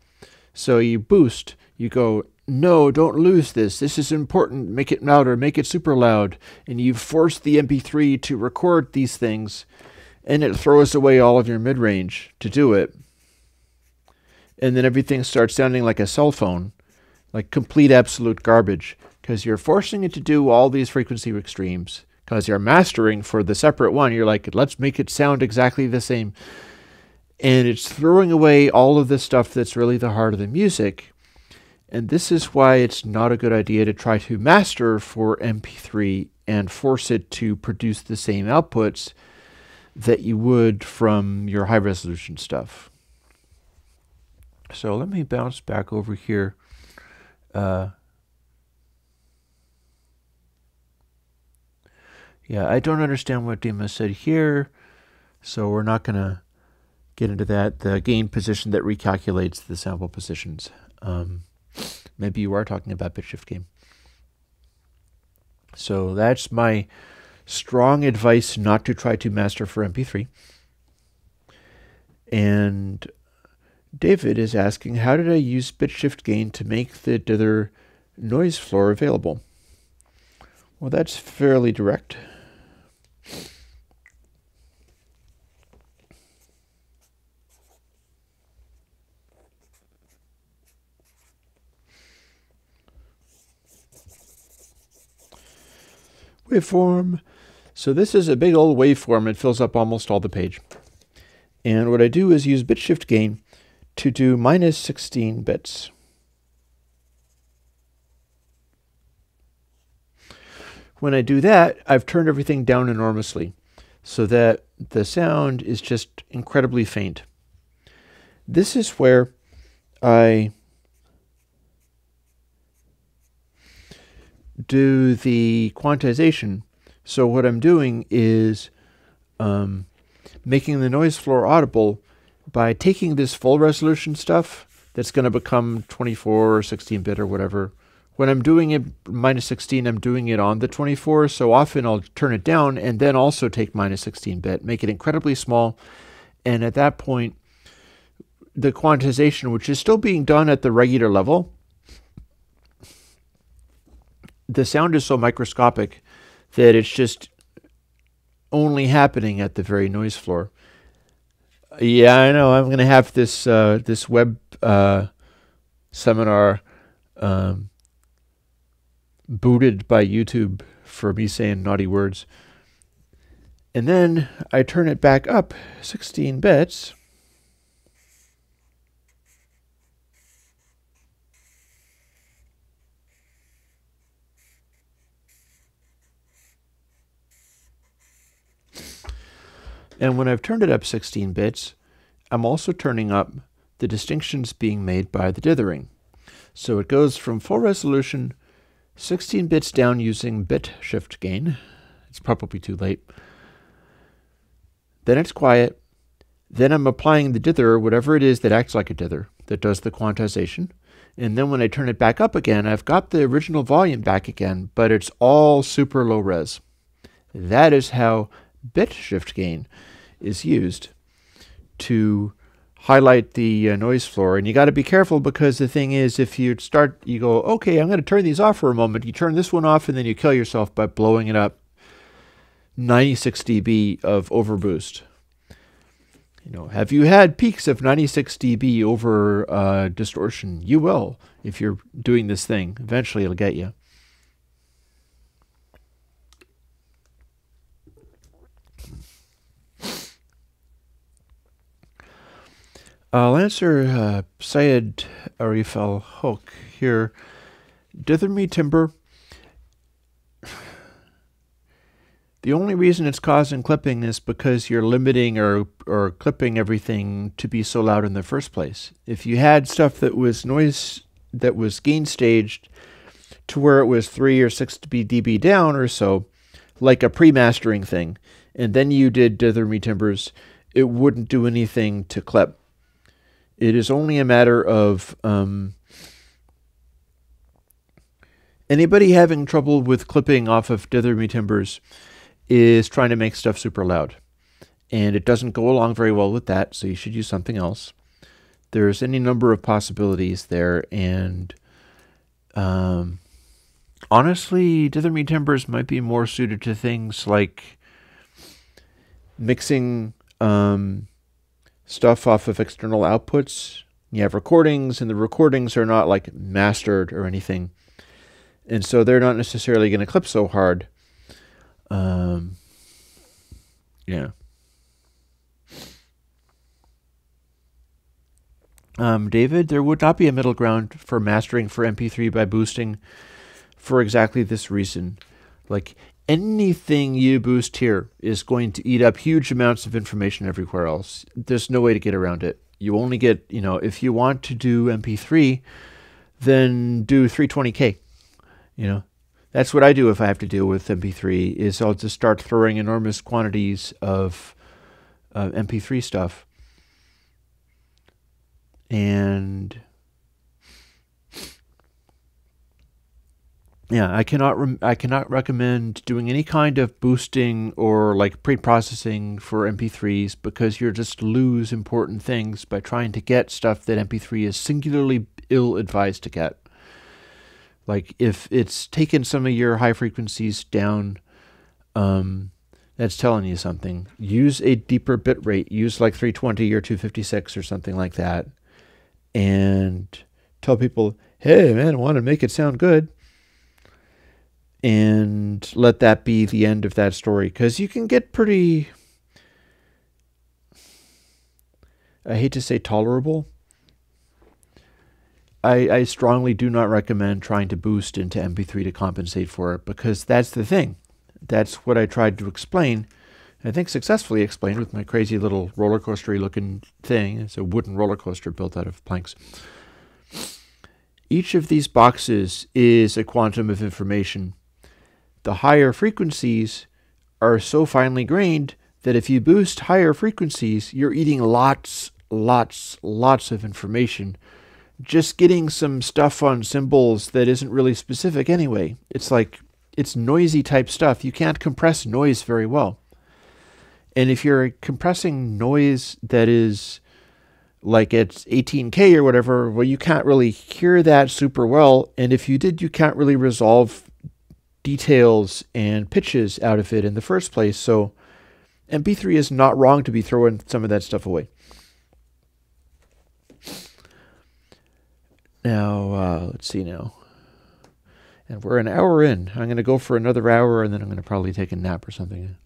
So you boost, you go, no, don't lose this. This is important. Make it louder, make it super loud. And you force the MP3 to record these things, and it throws away all of your mid-range to do it. And then everything starts sounding like a cell phone, like complete absolute garbage, because you're forcing it to do all these frequency extremes, because you're mastering for the separate one. You're like, let's make it sound exactly the same. And it's throwing away all of the stuff that's really the heart of the music. And this is why it's not a good idea to try to master for MP3 and force it to produce the same outputs that you would from your high resolution stuff. So let me bounce back over here. Yeah, I don't understand what Dima said here, so we're not going to get into that. The gain position that recalculates the sample positions. Maybe you are talking about bit shift gain. So that's my strong advice not to try to master for MP3. And David is asking, how did I use bit shift gain to make the dither noise floor available? Well, that's fairly direct. Waveform. So this is a big old waveform. It fills up almost all the page. And what I do is use bit shift gain to do minus 16 bits. When I do that, I've turned everything down enormously so that the sound is just incredibly faint. This is where I do the quantization. So what I'm doing is making the noise floor audible by taking this full resolution stuff that's going to become 24 or 16-bit or whatever. When I'm doing it minus 16, I'm doing it on the 24, so often I'll turn it down and then also take minus 16-bit, make it incredibly small, and at that point, the quantization, which is still being done at the regular level, the sound is so microscopic that it's just only happening at the very noise floor. Yeah, I know. I'm going to have this this web seminar booted by YouTube for me saying naughty words. And then I turn it back up 16 bits. And when I've turned it up 16 bits, I'm also turning up the distinctions being made by the dithering. So it goes from full resolution 16 bits down using bit shift gain. It's probably too late. Then it's quiet. Then I'm applying the dither, whatever it is that acts like a dither, that does the quantization. And then when I turn it back up again, I've got the original volume back again, but it's all super low res. That is how bit shift gain is used to highlight the noise floor. And you got to be careful, because the thing is, if you go, okay, I'm going to turn these off for a moment. You turn this one off and then you kill yourself by blowing it up 96 dB of overboost. You know, have you had peaks of 96 dB over distortion? You will, if you're doing this thing. Eventually it'll get you. I'll answer Syed Arif al-Hok here. Dither me timber. The only reason it's causing clipping is because you're limiting or clipping everything to be so loud in the first place. If you had stuff that was noise, that was gain staged to where it was 3 or 6 dB down or so, like a pre-mastering thing, and then you did dither me timbers, it wouldn't do anything to clip. It is only a matter of anybody having trouble with clipping off of dither me timbers is trying to make stuff super loud. And it doesn't go along very well with that, so you should use something else. There's any number of possibilities there, and honestly, dither me timbers might be more suited to things like mixing stuff off of external outputs. You have recordings, and the recordings are not like mastered or anything, and so they're not necessarily going to clip so hard. Yeah. David, there would not be a middle ground for mastering for MP3 by boosting for exactly this reason. Like, anything you boost here is going to eat up huge amounts of information everywhere else. There's no way to get around it. You only get, if you want to do MP3, then do 320K. That's what I do if I have to deal with MP3, is I'll just start throwing enormous quantities of MP3 stuff. And yeah, I cannot recommend doing any kind of boosting or like pre-processing for MP3s, because you'll just lose important things by trying to get stuff that MP3 is singularly ill-advised to get. Like, if it's taken some of your high frequencies down, that's telling you something. Use a deeper bit rate. Use like 320 or 256 or something like that. And tell people, hey, man, I want to make it sound good. And let that be the end of that story. Because you can get pretty, I hate to say tolerable. I strongly do not recommend trying to boost into MP3 to compensate for it, because that's the thing. That's what I tried to explain. I think successfully explained with my crazy little roller coaster-y looking thing. It's a wooden roller coaster built out of planks. Each of these boxes is a quantum of information. The higher frequencies are so finely grained that if you boost higher frequencies, you're eating lots of information. Just getting some stuff on symbols that isn't really specific anyway. It's noisy type stuff. You can't compress noise very well. And if you're compressing noise that is like it's 18K or whatever, well, you can't really hear that super well. And if you did, you can't really resolve details and pitches out of it in the first place. So MP3 is not wrong to be throwing some of that stuff away. Now, let's see now. And we're an hour in. I'm going to go for another hour, and then I'm going to probably take a nap or something.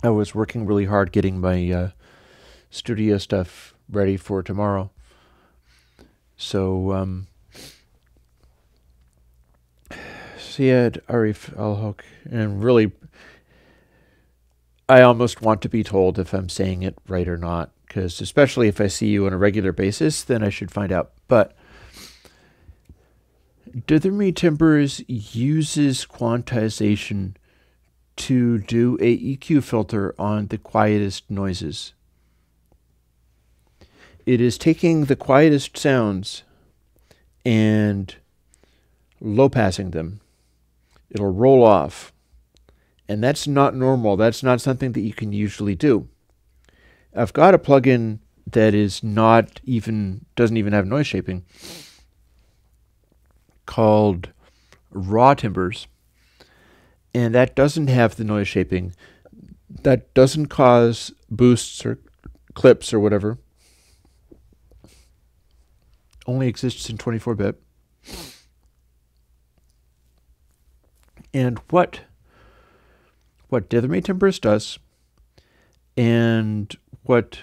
I was working really hard getting my studio stuff ready for tomorrow. So, Syed Arif Al-Haq, and really, I almost want to be told if I'm saying it right or not, because especially if I see you on a regular basis, then I should find out. But Ditherme Timbers uses quantization to do a EQ filter on the quietest noises. It is taking the quietest sounds and low passing them. It'll roll off. And that's not normal. That's not something that you can usually do. I've got a plugin that doesn't even have noise shaping, called Raw Timbers. And that doesn't have the noise shaping. That doesn't cause boosts or clips or whatever. Only exists in 24-bit. And what Ditherme Timbers does, and what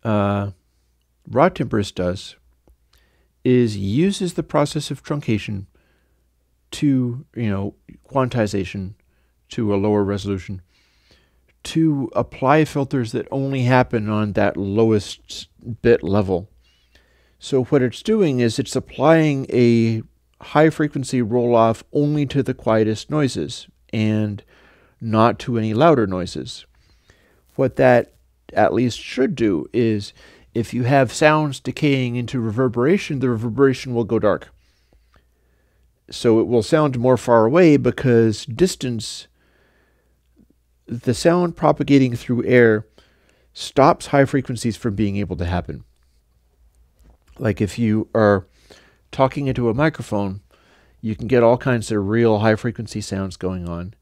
Raw Timbers does, is uses the process of truncation to, quantization to a lower resolution, to apply filters that only happen on that lowest bit level. So what it's doing is it's applying a high frequency roll off only to the quietest noises and not to any louder noises. What that at least should do is, if you have sounds decaying into reverberation, the reverberation will go dark. So it will sound more far away because distance, the sound propagating through air, stops high frequencies from being able to happen. Like if you are talking into a microphone, you can get all kinds of real high frequency sounds going on.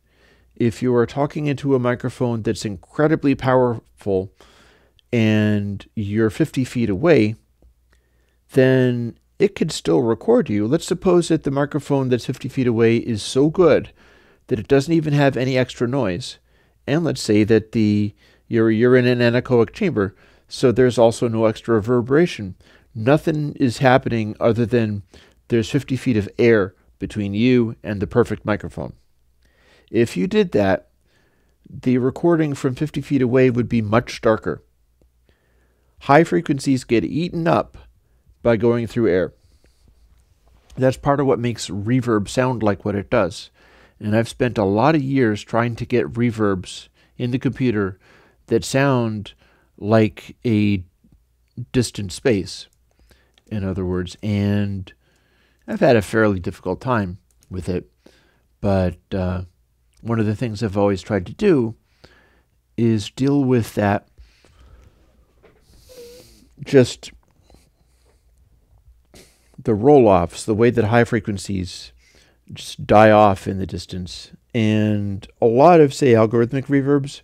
If you are talking into a microphone that's incredibly powerful and you're 50 feet away, then it could still record you. Let's suppose that the microphone that's 50 feet away is so good that it doesn't even have any extra noise. And let's say that you're in an anechoic chamber, so there's also no extra reverberation. Nothing is happening other than there's 50 feet of air between you and the perfect microphone. If you did that, the recording from 50 feet away would be much darker. High frequencies get eaten up by going through air. That's part of what makes reverb sound like what it does. And I've spent a lot of years trying to get reverbs in the computer that sound like a distant space, in other words, and I've had a fairly difficult time with it. But one of the things I've always tried to do is deal with that, just the roll-offs, the way that high frequencies just die off in the distance. And a lot of, say, algorithmic reverbs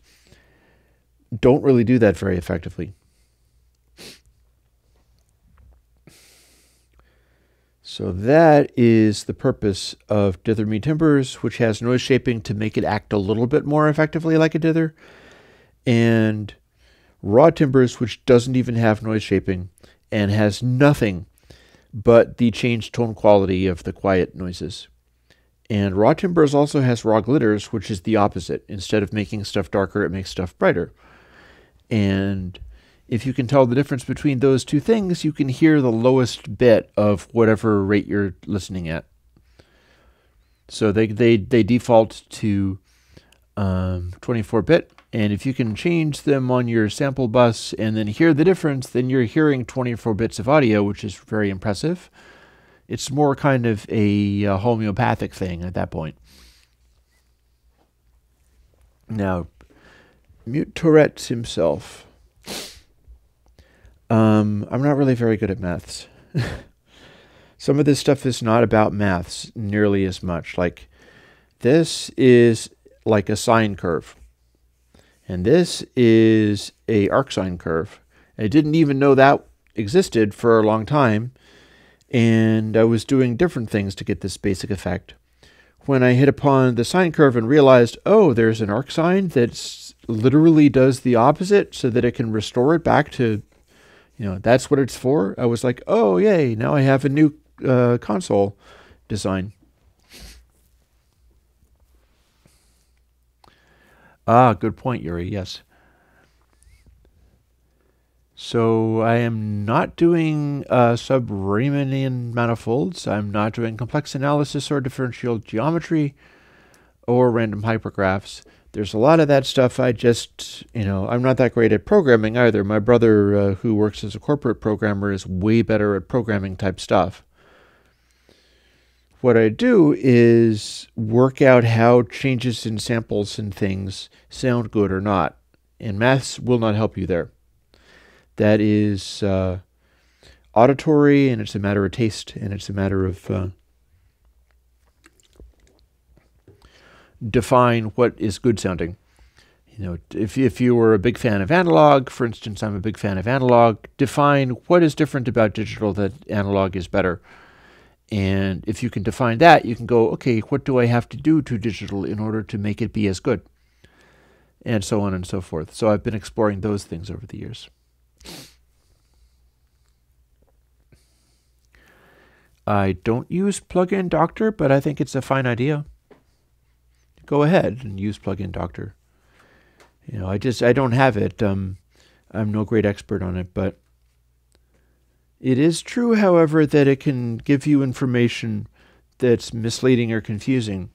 don't really do that very effectively. So that is the purpose of Ditherme Timbers, which has noise shaping to make it act a little bit more effectively like a dither, and Raw Timbers, which doesn't even have noise shaping and has nothing but the changed tone quality of the quiet noises. And Raw Timbers also has raw glitters, which is the opposite. Instead of making stuff darker, it makes stuff brighter. And if you can tell the difference between those two things, you can hear the lowest bit of whatever rate you're listening at. So they default to 24-bit, and if you can change them on your sample bus and then hear the difference, then you're hearing 24 bits of audio, which is very impressive. It's more kind of a homeopathic thing at that point. Now, Mute Tourette's himself. I'm not really very good at maths. Some of this stuff is not about maths nearly as much. Like, this is like a sine curve. And this is a arcsine curve. I didn't even know that existed for a long time. And I was doing different things to get this basic effect. when I hit upon the sine curve and realized, oh, there's an arc sine that literally does the opposite so that it can restore it back to, that's what it's for. I was like, oh, yay, now I have a new console design. Ah, good point, Yuri, yes. So I am not doing sub-Riemannian manifolds. I'm not doing complex analysis or differential geometry or random hypergraphs. There's a lot of that stuff I just, I'm not that great at programming either. My brother, who works as a corporate programmer, is way better at programming type stuff. What I do is work out how changes in samples and things sound good or not. And maths will not help you there. That is auditory, and it's a matter of taste, and it's a matter of define what is good sounding. If you were a big fan of analog, for instance, I'm a big fan of analog, define what is different about digital that analog is better. And if you can define that, you can go, okay, what do I have to do to digital in order to make it be as good? And so on and so forth. So I've been exploring those things over the years. I don't use Plugin Doctor, but I think it's a fine idea. Go ahead and use Plugin Doctor. I don't have it. I'm no great expert on it, but it is true, however, that it can give you information that's misleading or confusing.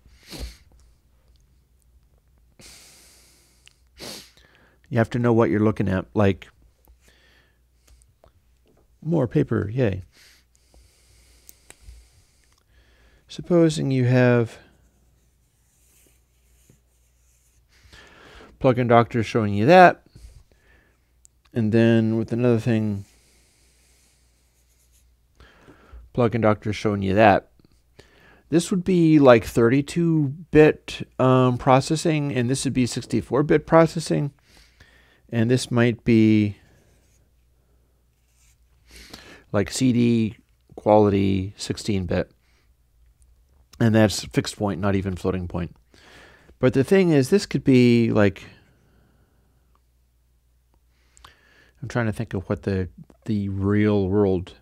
You have to know what you're looking at, like more paper, yay. Supposing you have Plugin Doctor showing you that, and then with another thing, Plugin Doctor showing you that. This would be like 32-bit processing, and this would be 64-bit processing, and this might be like CD quality 16-bit. And that's fixed point, not even floating point. But the thing is, this could be like, I'm trying to think of what the real world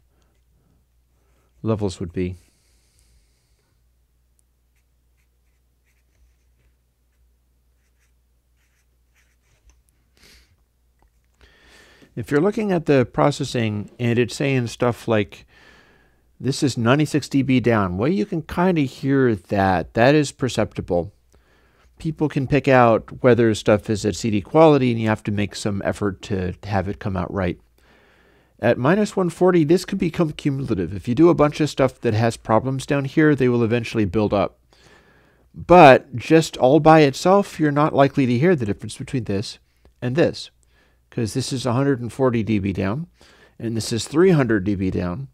levels would be. If you're looking at the processing and it's saying stuff like, this is 96 dB down, well, you can kind of hear that. That is perceptible. People can pick out whether stuff is at CD quality, and you have to make some effort to have it come out right. At minus 140, this could become cumulative. If you do a bunch of stuff that has problems down here, they will eventually build up. But just all by itself, you're not likely to hear the difference between this and this, because this is 140 dB down, and this is 300 dB down.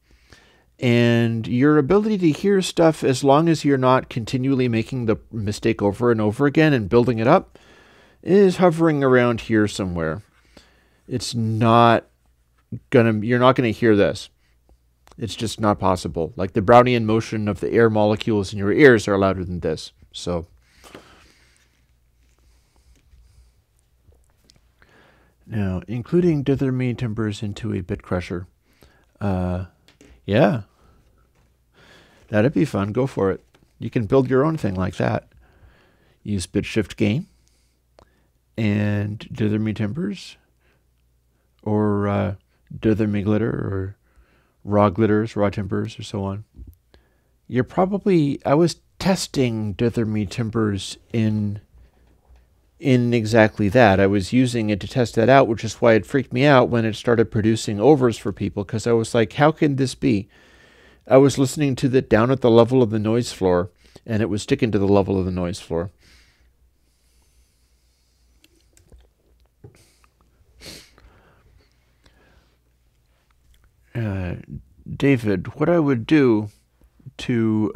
And your ability to hear stuff, as long as you're not continually making the mistake over and over again and building it up, is hovering around here somewhere. It's not you're not gonna hear this. It's just not possible. Like the Brownian motion of the air molecules in your ears are louder than this. So now, including dithyramine timbers into a bit crusher. Yeah. That'd be fun. Go for it. You can build your own thing like that. Use bit shift gain and dithyramine timbers, or dithyramine glitter, or raw glitters, raw timbers, or so on. You're probably, I was testing dithyramine timbers in exactly that. I was using it to test that out, which is why it freaked me out when it started producing overs for people, because I was like, how can this be? I was listening to it down at the level of the noise floor, and it was sticking to the level of the noise floor. David, what I would do to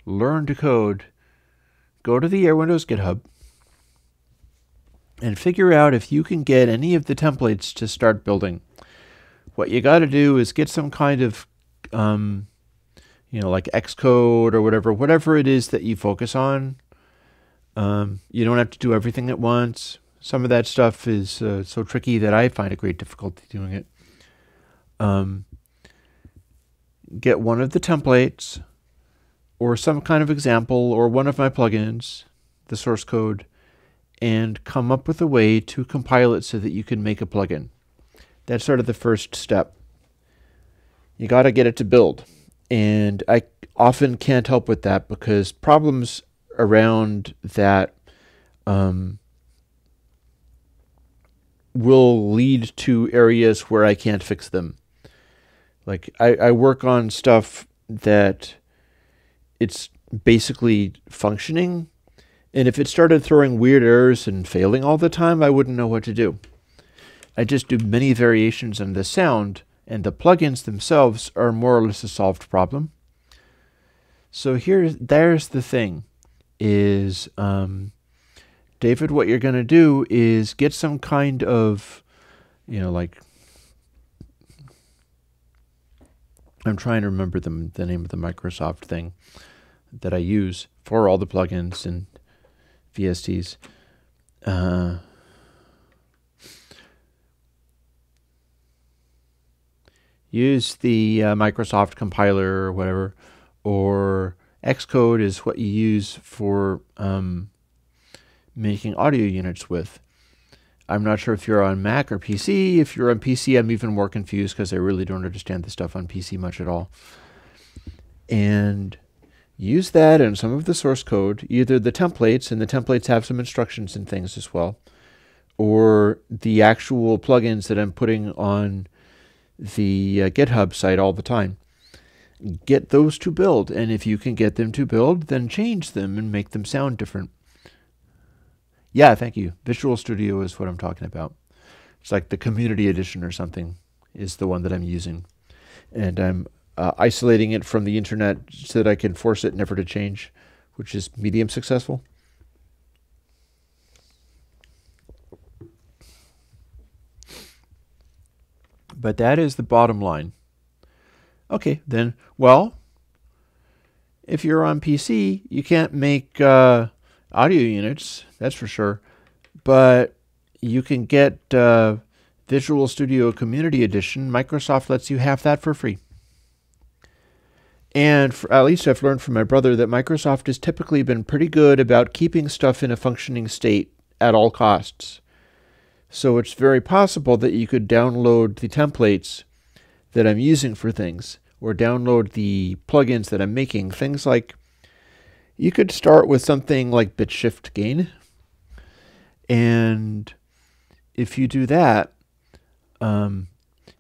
learn to code, go to the Air Windows GitHub and figure out if you can get any of the templates to start building. What you got to do is get some kind of, like Xcode or whatever it is that you focus on. You don't have to do everything at once. Some of that stuff is so tricky that I find a great difficulty doing it. Get one of the templates or some kind of example or one of my plugins, the source code, and come up with a way to compile it so that you can make a plugin. That's sort of the first step. You got to get it to build. And I often can't help with that because problems around that will lead to areas where I can't fix them. Like I work on stuff that it's basically functioning, and if it started throwing weird errors and failing all the time, I wouldn't know what to do. I just do many variations on the sound, and the plugins themselves are more or less a solved problem. So there's the thing, is David, what you're going to do is get some kind of, like, I'm trying to remember the name of the Microsoft thing that I use for all the plugins and VSTs. Use the Microsoft compiler or whatever, or Xcode is what you use for making audio units with. I'm not sure if you're on Mac or PC. If you're on PC, I'm even more confused because I really don't understand the stuff on PC much at all. And use that and some of the source code, either the templates, and the templates have some instructions and things as well, or the actual plugins that I'm putting on the GitHub site all the time. Get those to build, and if you can get them to build, then change them and make them sound different. Yeah, thank you. Visual Studio is what I'm talking about. It's like the Community Edition or something is the one that I'm using. And I'm isolating it from the internet so that I can force it never to change, which is medium successful. But that is the bottom line. Okay, then, well, if you're on PC, you can't make audio units, that's for sure, but you can get Visual Studio Community Edition. Microsoft lets you have that for free. And at least I've learned from my brother that Microsoft has typically been pretty good about keeping stuff in a functioning state at all costs. So it's very possible that you could download the templates that I'm using for things, or download the plugins that I'm making. Things like, you could start with something like bit shift gain, and if you do that, and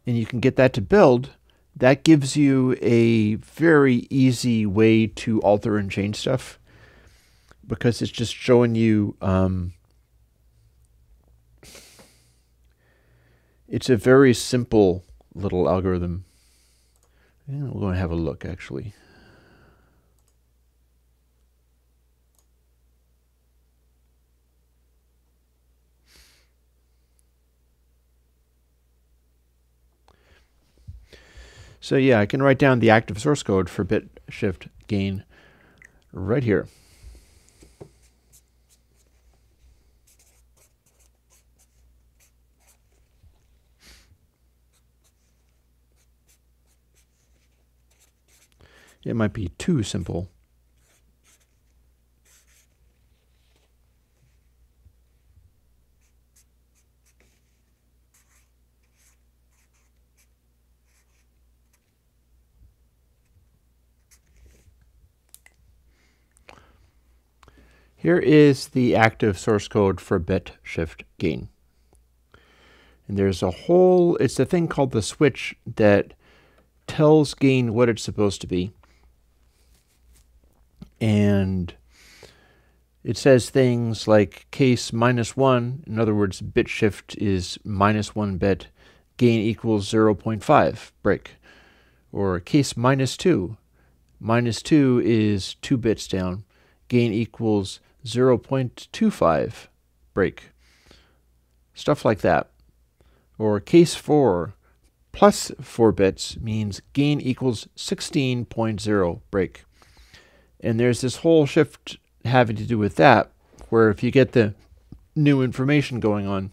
you can get that to build, that gives you a very easy way to alter and change stuff, because it's just showing you, it's a very simple little algorithm. Yeah, we're going to have a look, actually. So yeah, I can write down the active source code for bit shift gain right here. It might be too simple. Here is the active source code for bit shift gain. And there's a whole, it's a thing called the switch that tells gain what it's supposed to be. And it says things like case -1, in other words, bit shift is -1 bit, gain equals 0.5 break. Or case -2, -2 is 2 bits down, gain equals 0.25 break. Stuff like that. Or case 4, plus 4 bits means gain equals 16.0 break. And there's this whole shift having to do with that, where if you get the new information going on,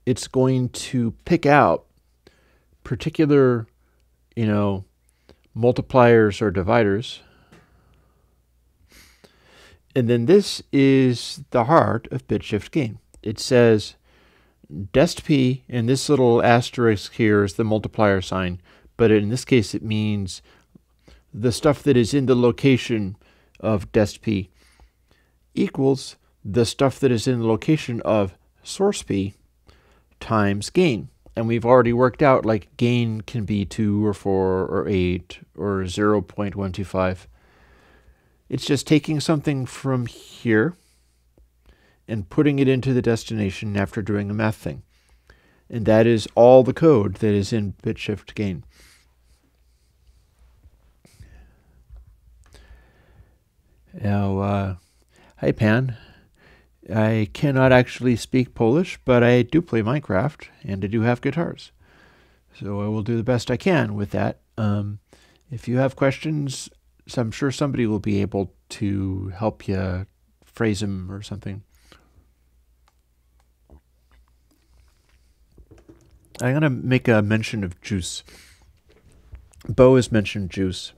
it's going to pick out particular, multipliers or dividers. And then this is the heart of bit shift gain. It says dest p, and this little asterisk here is the multiplier sign, but in this case it means the stuff that is in the location of dest p equals the stuff that is in the location of source p times gain. And we've already worked out like gain can be 2 or 4 or 8 or 0.125. It's just taking something from here and putting it into the destination after doing a math thing. And that is all the code that is in bit shift gain. Now, hi Pan. I cannot actually speak Polish, but I do play Minecraft, and I do have guitars. So I will do the best I can with that. If you have questions, I'm sure somebody will be able to help you phrase them or something. I'm going to make a mention of juice. Bo has mentioned juice.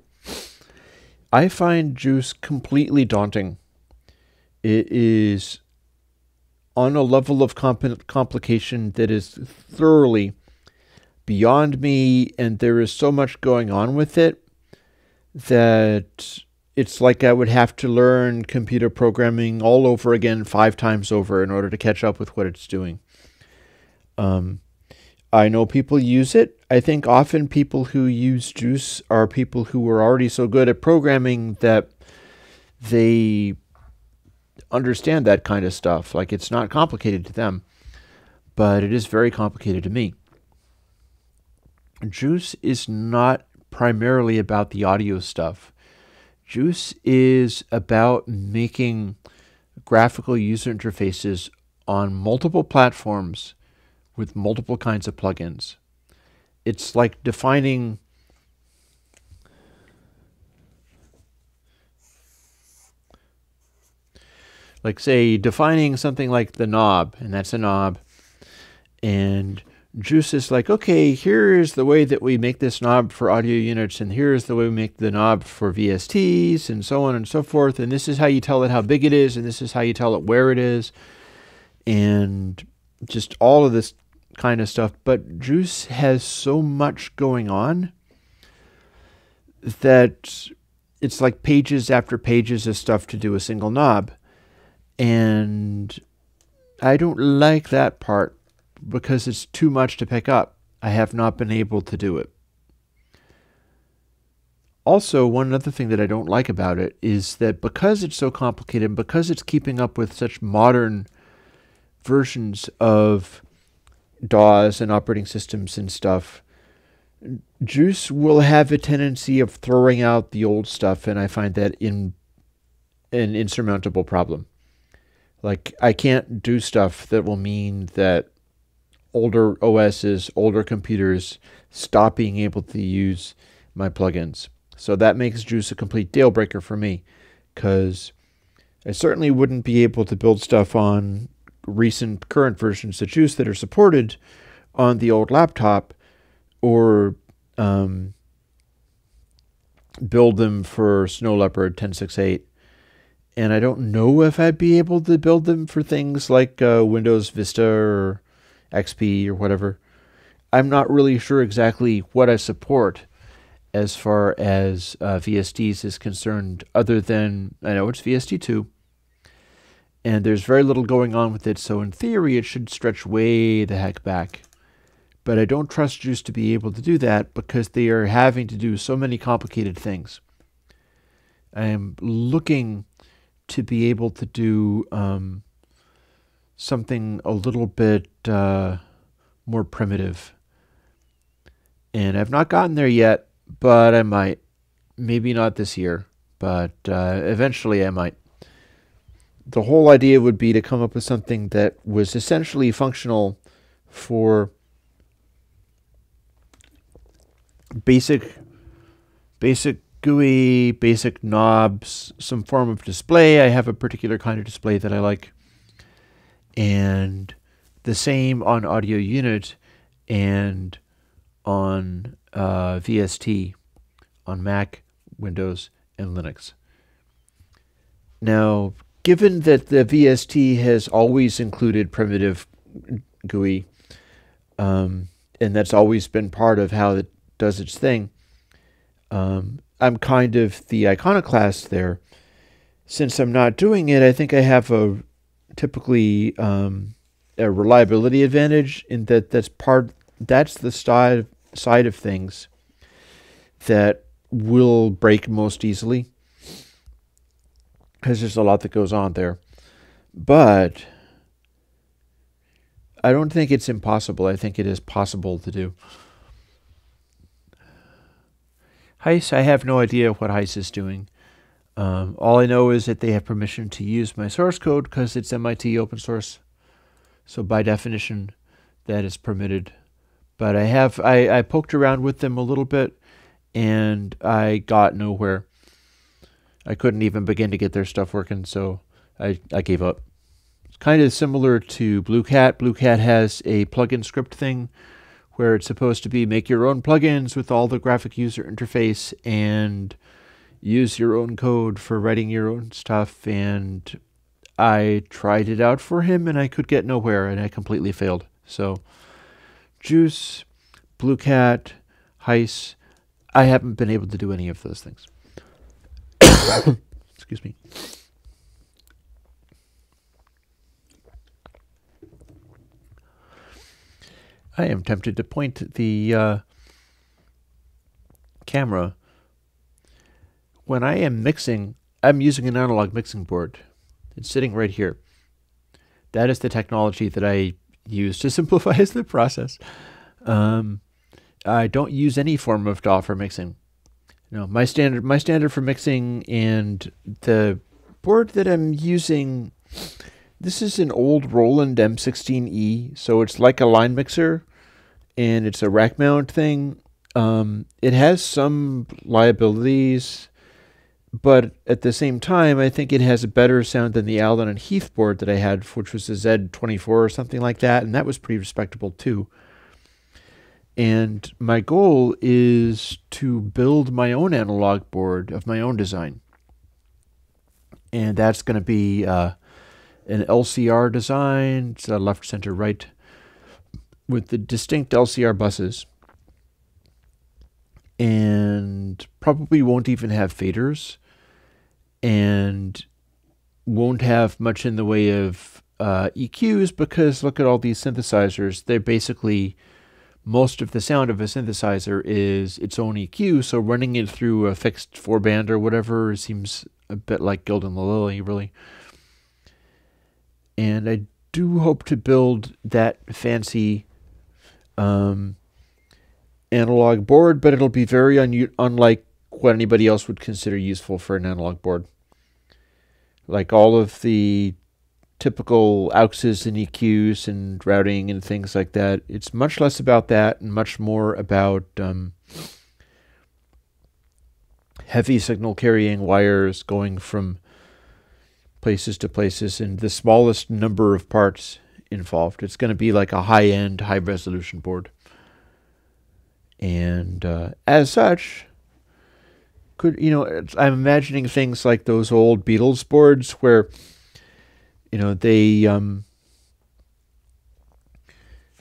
I find juice completely daunting. It is on a level of complication that is thoroughly beyond me, and there is so much going on with it that it's like I would have to learn computer programming all over again 5 times over in order to catch up with what it's doing. I know people use it. I think often people who use juice are people who are already so good at programming that they understand that kind of stuff. Like, it's not complicated to them, but it is very complicated to me. Juice is not primarily about the audio stuff. Juice is about making graphical user interfaces on multiple platforms with multiple kinds of plugins. It's like defining defining something like the knob, and that's a knob, and Juice is like, okay, here is the way that we make this knob for audio units, and here is the way we make the knob for VSTs, and so on and so forth, and this is how you tell it how big it is, and this is how you tell it where it is, and just all of this kind of stuff. But Juice has so much going on that it's like pages after pages of stuff to do a single knob. And I don't like that part because it's too much to pick up. I have not been able to do it. Also, one other thing that I don't like about it is that because it's so complicated, because it's keeping up with such modern versions of DAWs and operating systems and stuff, Juice will have a tendency of throwing out the old stuff, and I find that an insurmountable problem. Like, I can't do stuff that will mean that older OSs, older computers stop being able to use my plugins. So that makes Juice a complete deal breaker for me, because I certainly wouldn't be able to build stuff on current versions of Juice that are supported on the old laptop, or build them for Snow Leopard 10.6.8. And I don't know if I'd be able to build them for things like Windows Vista or XP or whatever. I'm not really sure exactly what I support as far as VSTs is concerned, other than I know it's VST2. And there's very little going on with it, so in theory it should stretch way the heck back. But I don't trust Juice to be able to do that because they are having to do so many complicated things. I am looking to be able to do something a little bit more primitive. And I've not gotten there yet, but I might. Maybe not this year, but eventually I might. The whole idea would be to come up with something that was essentially functional for basic GUI, basic knobs, some form of display. I have a particular kind of display that I like. And the same on audio unit and on VST on Mac, Windows, and Linux. Now, given that the VST has always included primitive GUI, and that's always been part of how it does its thing, I'm kind of the iconoclast there. Since I'm not doing it, I think I have a typically a reliability advantage in that that's the side of things that will break most easily, because there's a lot that goes on there. But I don't think it's impossible. I think it is possible to do. Heis, I have no idea what Heis is doing. All I know is that they have permission to use my source code because it's MIT open source. So by definition, that is permitted. But I poked around with them a little bit, and I got nowhere. I couldn't even begin to get their stuff working, so I gave up. It's kind of similar to BlueCat. BlueCat has a plugin script thing where it's supposed to be make your own plugins with all the graphic user interface and use your own code for writing your own stuff. And I tried it out for him, and I could get nowhere, and I completely failed. So Juice, BlueCat, Heis, I haven't been able to do any of those things. Excuse me. I am tempted to point the camera. When I am mixing, I'm using an analog mixing board. It's sitting right here. That is the technology that I use to simplify the process. I don't use any form of DAW for mixing. No, my standard for mixing, and the board that I'm using, this is an old Roland M16E, so it's like a line mixer, and it's a rack mount thing. It has some liabilities, but at the same time, I think it has a better sound than the Allen and Heath board that I had, which was a Z24 or something like that, and that was pretty respectable too. And my goal is to build my own analog board of my own design. And that's going to be an LCR design. It's left, center, right, with the distinct LCR buses. And probably won't even have faders. And won't have much in the way of EQs, because look at all these synthesizers. They're basically... most of the sound of a synthesizer is its own EQ, so running it through a fixed 4-band or whatever seems a bit like Gildan the Lily, really. And I do hope to build that fancy analog board, but it'll be very unlike what anybody else would consider useful for an analog board. Like all of the typical AUXs and EQs and routing and things like that. It's much less about that and much more about heavy signal carrying wires going from places to places and the smallest number of parts involved. It's going to be like a high-end, high-resolution board. And as such, I'm imagining things like those old Beatles boards where they,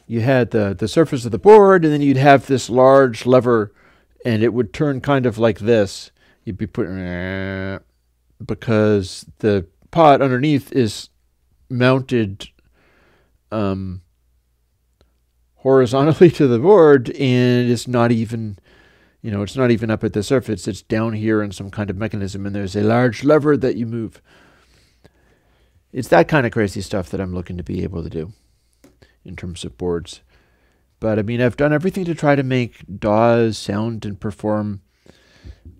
you had the surface of the board, and then you'd have this large lever, and it would turn kind of like this. You'd be putting, because the pot underneath is mounted horizontally to the board, and it's not even, it's not even up at the surface. It's down here in some kind of mechanism, and there's a large lever that you move. It's that kind of crazy stuff that I'm looking to be able to do in terms of boards. But I mean, I've done everything to try to make DAWs sound and perform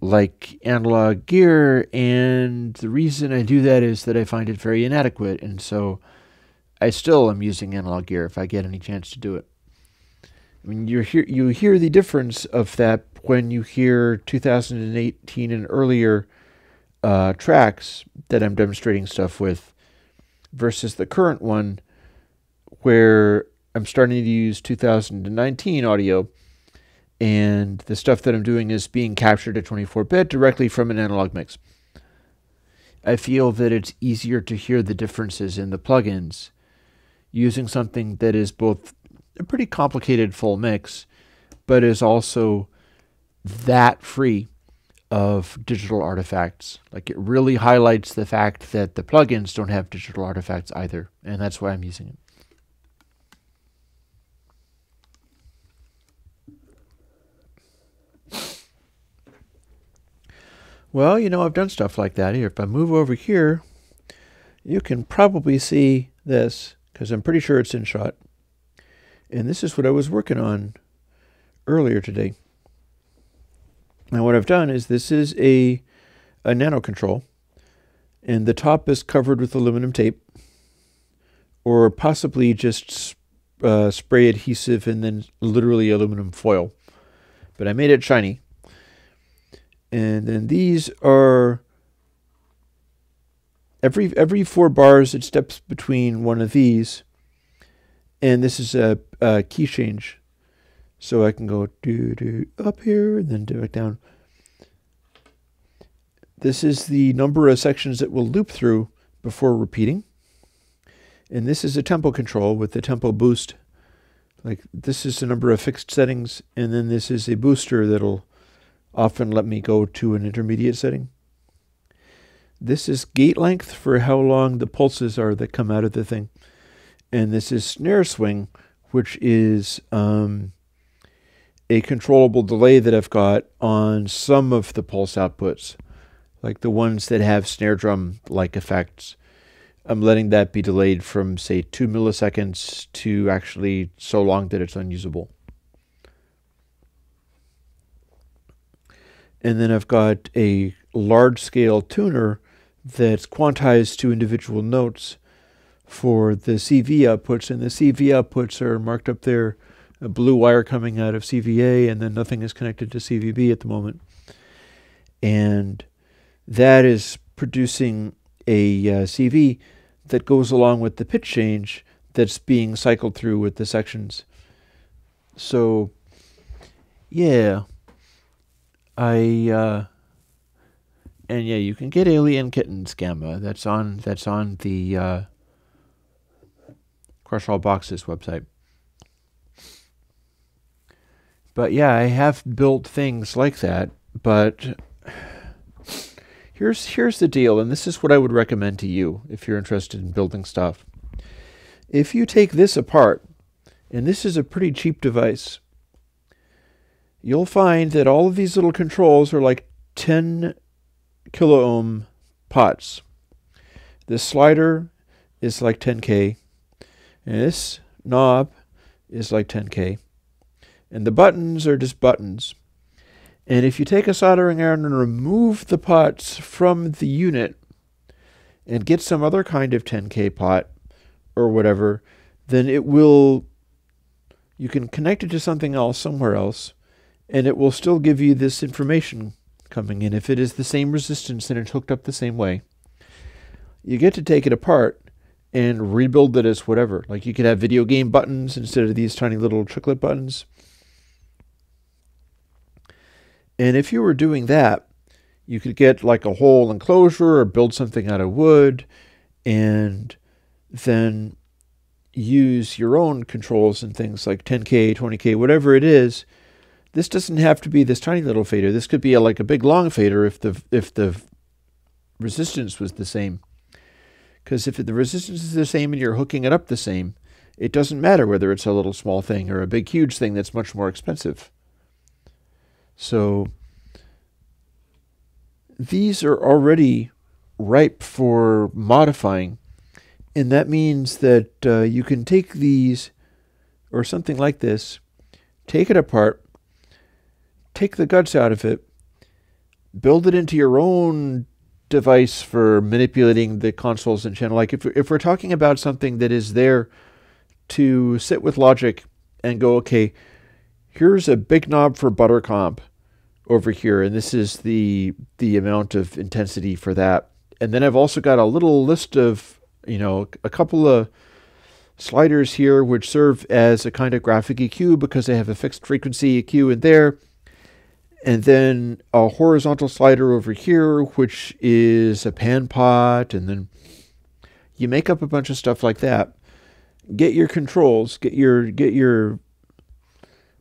like analog gear, and the reason I do that is that I find it very inadequate, and so I still am using analog gear if I get any chance to do it. I mean, you hear the difference of that when you hear 2018 and earlier tracks that I'm demonstrating stuff with versus the current one where I'm starting to use 2019 audio, and the stuff that I'm doing is being captured at 24-bit directly from an analog mix. I feel that it's easier to hear the differences in the plugins using something that is both a pretty complicated full mix, but is also that free of digital artifacts. Like, it really highlights the fact that the plugins don't have digital artifacts either, and that's why I'm using it. Well, you know, I've done stuff like that here. If I move over here, you can probably see this, because I'm pretty sure it's in shot. And this is what I was working on earlier today. Now what I've done is, this is a nano control, and the top is covered with aluminum tape, or possibly just spray adhesive and then literally aluminum foil. But I made it shiny. And then these are every 4 bars, it steps between one of these. And this is a key change. So I can go do up here and then do it down. This is the number of sections that will loop through before repeating. And this is a tempo control with the tempo boost. Like, this is the number of fixed settings, and then this is a booster that'll often let me go to an intermediate setting. This is gate length for how long the pulses are that come out of the thing. And this is snare swing, which is a controllable delay that I've got on some of the pulse outputs, like the ones that have snare drum-like effects. I'm letting that be delayed from, say, 2 milliseconds to actually so long that it's unusable. And then I've got a large-scale tuner that's quantized to individual notes for the CV outputs, and the CV outputs are marked up there, a blue wire coming out of CVA, and then nothing is connected to CVB at the moment. And that is producing a CV that goes along with the pitch change that's being cycled through with the sections. So, yeah. And yeah, you can get Alien Kittens Gamma. That's on the Crush All Boxes website. But yeah, I have built things like that. But here's the deal, and this is what I would recommend to you if you're interested in building stuff. If you take this apart, and this is a pretty cheap device, you'll find that all of these little controls are like 10 kilo ohm pots. This slider is like 10K, and this knob is like 10K, and the buttons are just buttons. And if you take a soldering iron and remove the pots from the unit and get some other kind of 10K pot or whatever, then you can connect it to something else somewhere else, and it will still give you this information coming in. If it is the same resistance and it's hooked up the same way, you get to take it apart and rebuild it as whatever. Like, you could have video game buttons instead of these tiny little chiclet buttons. And if you were doing that, you could get like a whole enclosure or build something out of wood and then use your own controls and things like 10K, 20K, whatever it is. This doesn't have to be this tiny little fader. This could be like a big long fader if the resistance was the same. Because if the resistance is the same and you're hooking it up the same, it doesn't matter whether it's a little small thing or a big huge thing that's much more expensive. So these are already ripe for modifying, and that means that you can take these or something like this, take it apart, take the guts out of it, build it into your own device for manipulating the consoles and channel. Like if we're talking about something that is there to sit with Logic and go, okay, here's a big knob for butter comp. over here, and this is the amount of intensity for that. And then I've also got a little list of, a couple of sliders here which serve as a kind of graphic EQ because they have a fixed frequency EQ in there. And then a horizontal slider over here, which is a pan pot, and then you make up a bunch of stuff like that. Get your controls, get your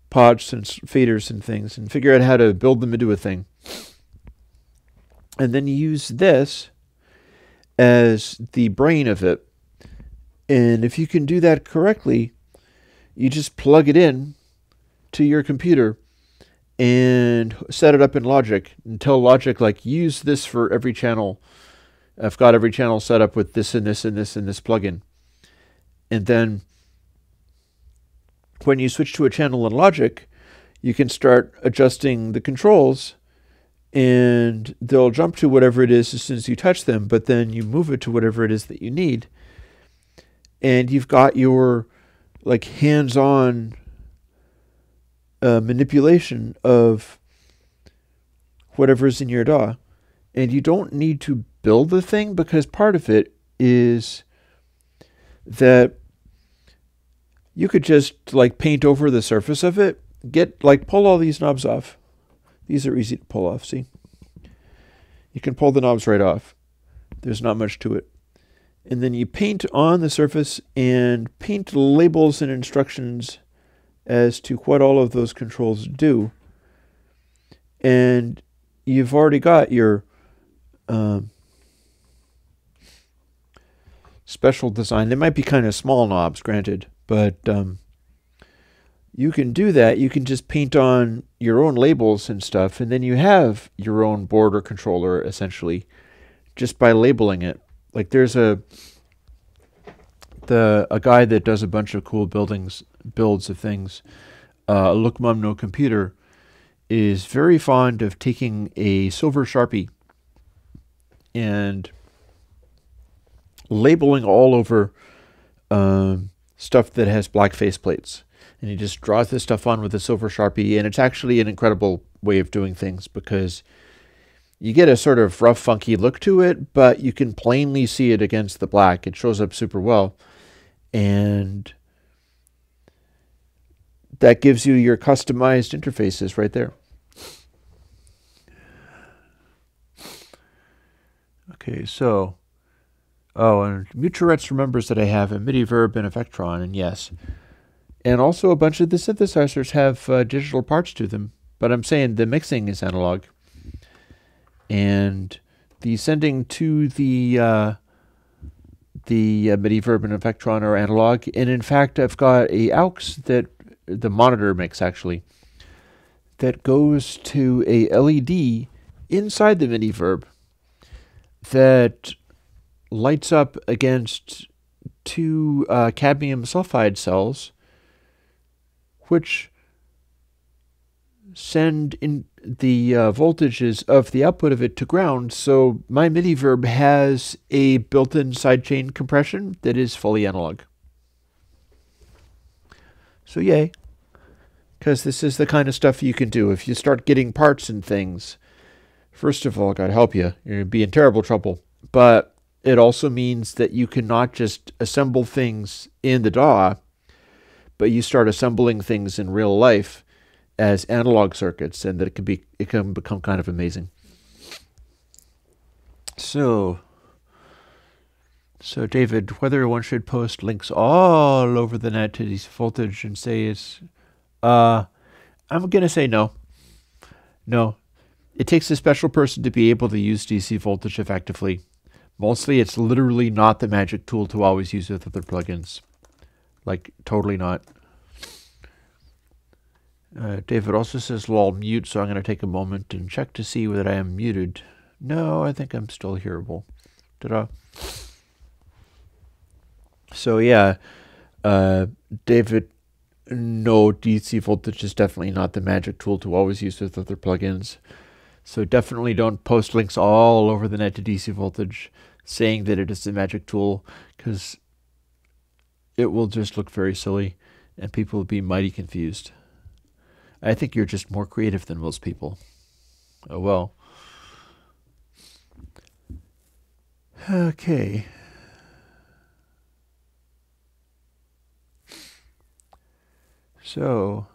pots and faders and things, and figure out how to build them into a thing. And then you use this as the brain of it. And if you can do that correctly, you just plug it in to your computer and set it up in Logic and tell Logic, like, use this for every channel. I've got every channel set up with this and this and this and this plugin. And then when you switch to a channel in Logic, you can start adjusting the controls, and they'll jump to whatever it is as soon as you touch them, but then you move it to whatever it is that you need. And you've got your like hands-on manipulation of whatever's in your DAW. And you don't need to build the thing, because part of it is that you could just like paint over the surface of it, pull all these knobs off. These are easy to pull off, see? You can pull the knobs right off. There's not much to it. And then you paint on the surface and paint labels and instructions as to what all of those controls do. And you've already got your special design. They might be kind of small knobs, granted, but you can do that. You can just paint on your own labels and stuff, and then you have your own board or controller, essentially, just by labeling it. Like there's a guy that does a bunch of cool builds of things. Look Mum No Computer is very fond of taking a silver Sharpie and labeling all over stuff that has black faceplates. And he just draws this stuff on with a silver Sharpie, and it's actually an incredible way of doing things because you get a sort of rough, funky look to it, but you can plainly see it against the black. It shows up super well. And that gives you your customized interfaces right there. Okay, so, and Muturetz remembers that I have a MIDI verb and Effectron, and yes. And also a bunch of the synthesizers have digital parts to them, but I'm saying the mixing is analog. And the sending to the MIDI verb and Effectron are analog. And in fact, I've got a aux that the monitor mix actually that goes to a LED inside the MIDI verb that lights up against two cadmium sulfide cells, which send in the voltages of the output of it to ground. So my MIDI verb has a built-in sidechain compression that is fully analog. So yay, because this is the kind of stuff you can do. If you start getting parts and things, first of all, God help you, you're going to be in terrible trouble. But it also means that you can not just assemble things in the DAW, but you start assembling things in real life as analog circuits, and that it can become kind of amazing. So David, whether one should post links all over the net to DC voltage and say it's, I'm gonna say no. No, it takes a special person to be able to use DC voltage effectively. Mostly, it's literally not the magic tool to always use with other plugins. Like, totally not. David also says, lol, mute, so I'm going to take a moment and check to see whether I am muted. No, I think I'm still hearable. Ta-da. So, yeah, David, no, DC voltage is definitely not the magic tool to always use with other plugins. So definitely don't post links all over the net to DC voltage saying that it is the magic tool, because it will just look very silly and people will be mighty confused. I think you're just more creative than most people. Oh well. Okay. So.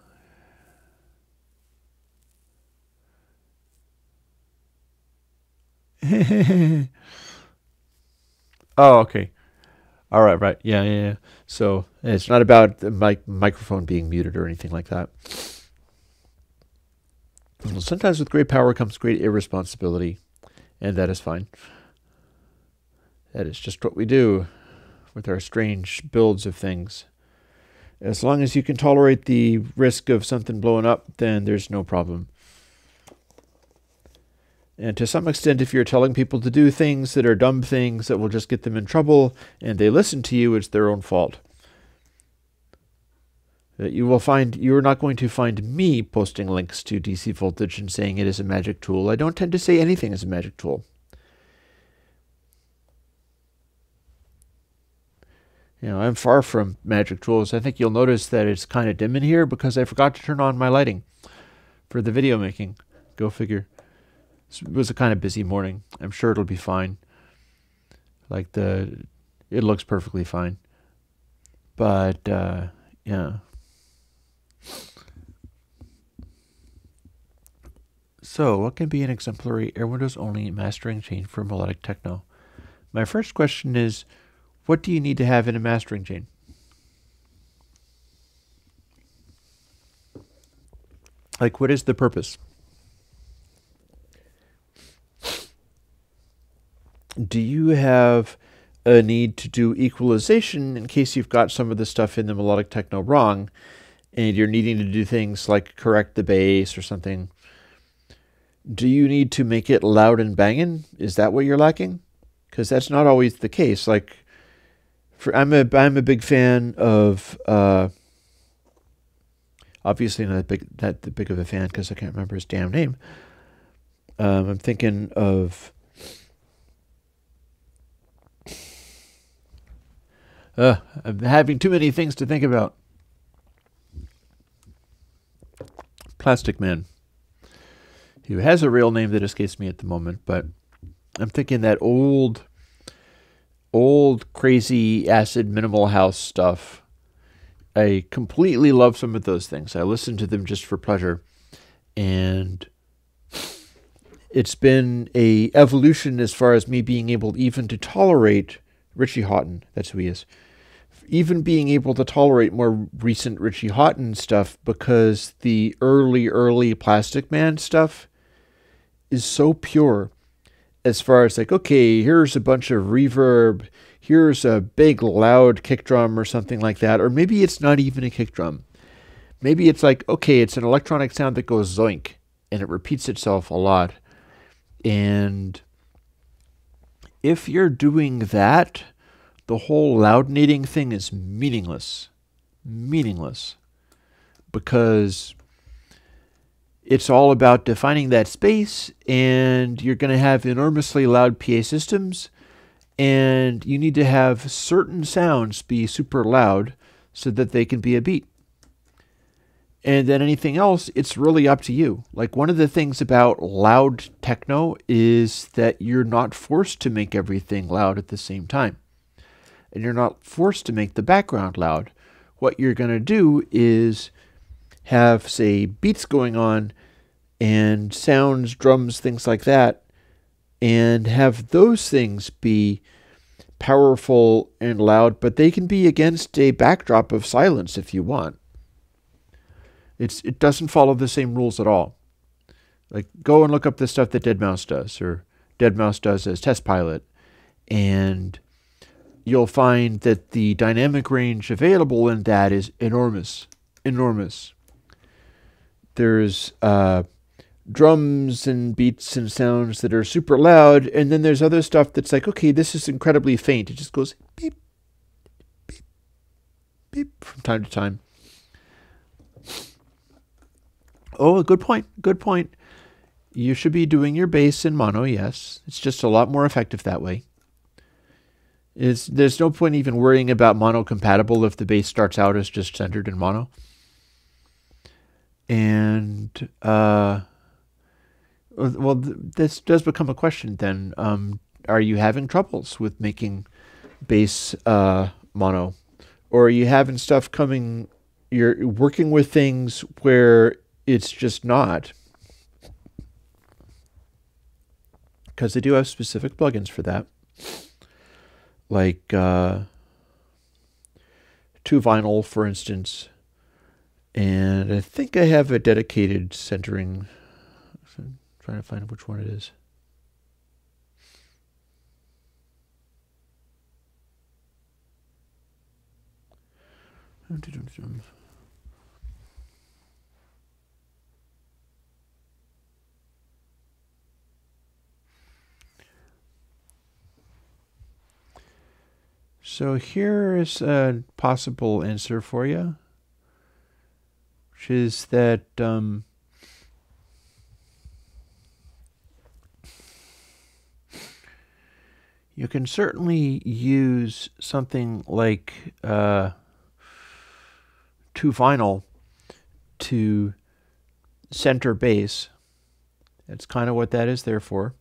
Oh, okay. All right, right. Yeah, yeah, yeah. So it's not about the microphone being muted or anything like that. Well, sometimes with great power comes great irresponsibility, and that is fine. That is just what we do with our strange builds of things. As long as you can tolerate the risk of something blowing up, then there's no problem. And to some extent, if you're telling people to do things that are dumb things that will just get them in trouble, and they listen to you, it's their own fault. You're not going to find me posting links to DC voltage and saying it is a magic tool. I don't tend to say anything is a magic tool. I'm far from magic tools. I think you'll notice that it's kind of dim in here because I forgot to turn on my lighting for the video making. Go figure. It was a kind of busy morning. I'm sure it'll be fine. It looks perfectly fine. But, yeah. So, what can be an exemplary Air Windows only mastering chain for melodic techno? My first question is, what do you need to have in a mastering chain? What is the purpose? Do you have a need to do equalization in case you've got some of the stuff in the melodic techno wrong and you're needing to do things like correct the bass or something? Do you need to make it loud and banging? Is that what you're lacking? Because that's not always the case. I'm a big fan of obviously not that big of a fan because I can't remember his damn name. I'm thinking of I'm having too many things to think about. Plastic Man, who has a real name that escapes me at the moment, but I'm thinking that old crazy acid minimal house stuff. I completely love some of those things. I listen to them just for pleasure, and it's been a evolution as far as me being able even to tolerate Richie Houghton. That's who he is. Even being able to tolerate more recent Richie Houghton stuff because the early Plastic Man stuff is so pure as far as okay, here's a bunch of reverb, here's a big loud kick drum or something like that, or maybe it's not even a kick drum. Maybe it's okay, it's an electronic sound that goes zoink and it repeats itself a lot. And if you're doing that, the whole loudinating thing is meaningless. Meaningless. Because it's all about defining that space, and you're going to have enormously loud PA systems, and you need to have certain sounds be super loud so that they can be a beat. And then anything else, it's really up to you. One of the things about loud techno is that you're not forced to make everything loud at the same time. And you're not forced to make the background loud. What you're going to do is have, say, beats going on and sounds, drums, things like that, and have those things be powerful and loud, but they can be against a backdrop of silence if you want. It doesn't follow the same rules at all. Go and look up the stuff that deadmau5 does, or deadmau5 does as test pilot, and you'll find that the dynamic range available in that is enormous. Enormous. There's drums and beats and sounds that are super loud, and then there's other stuff that's okay, this is incredibly faint. It just goes beep, beep, beep from time to time. Oh, good point. Good point. You should be doing your bass in mono, yes. It's just a lot more effective that way. There's no point even worrying about mono compatible if the bass starts out as just centered in mono. And Well, this does become a question then. Are you having troubles with making bass mono? Or are you having stuff coming, you're working with things where it's just not? Because they do have specific plugins for that. Like 2Vinyl, for instance. And I think I have a dedicated centering. I'm trying to find which one it is. So here is a possible answer for you, which is that you can certainly use something like 2Vinyl to center bass. That's kind of what that is there for.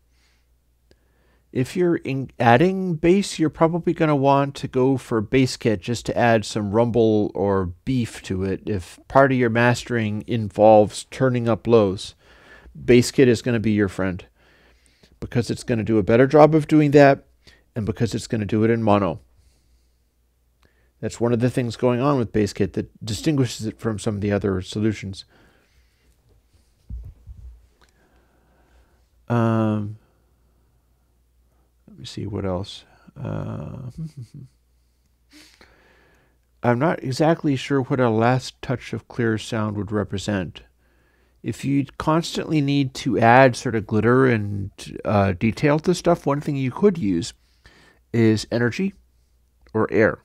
If you're adding bass, you're probably going to want to go for bass kit just to add some rumble or beef to it. If part of your mastering involves turning up lows, bass kit is going to be your friend because it's going to do a better job of doing that and because it's going to do it in mono. That's one of the things going on with bass kit that distinguishes it from some of the other solutions. Let me see what else. I'm not exactly sure what a last touch of clear sound would represent. If you constantly need to add sort of glitter and detail to stuff, one thing you could use is energy or air.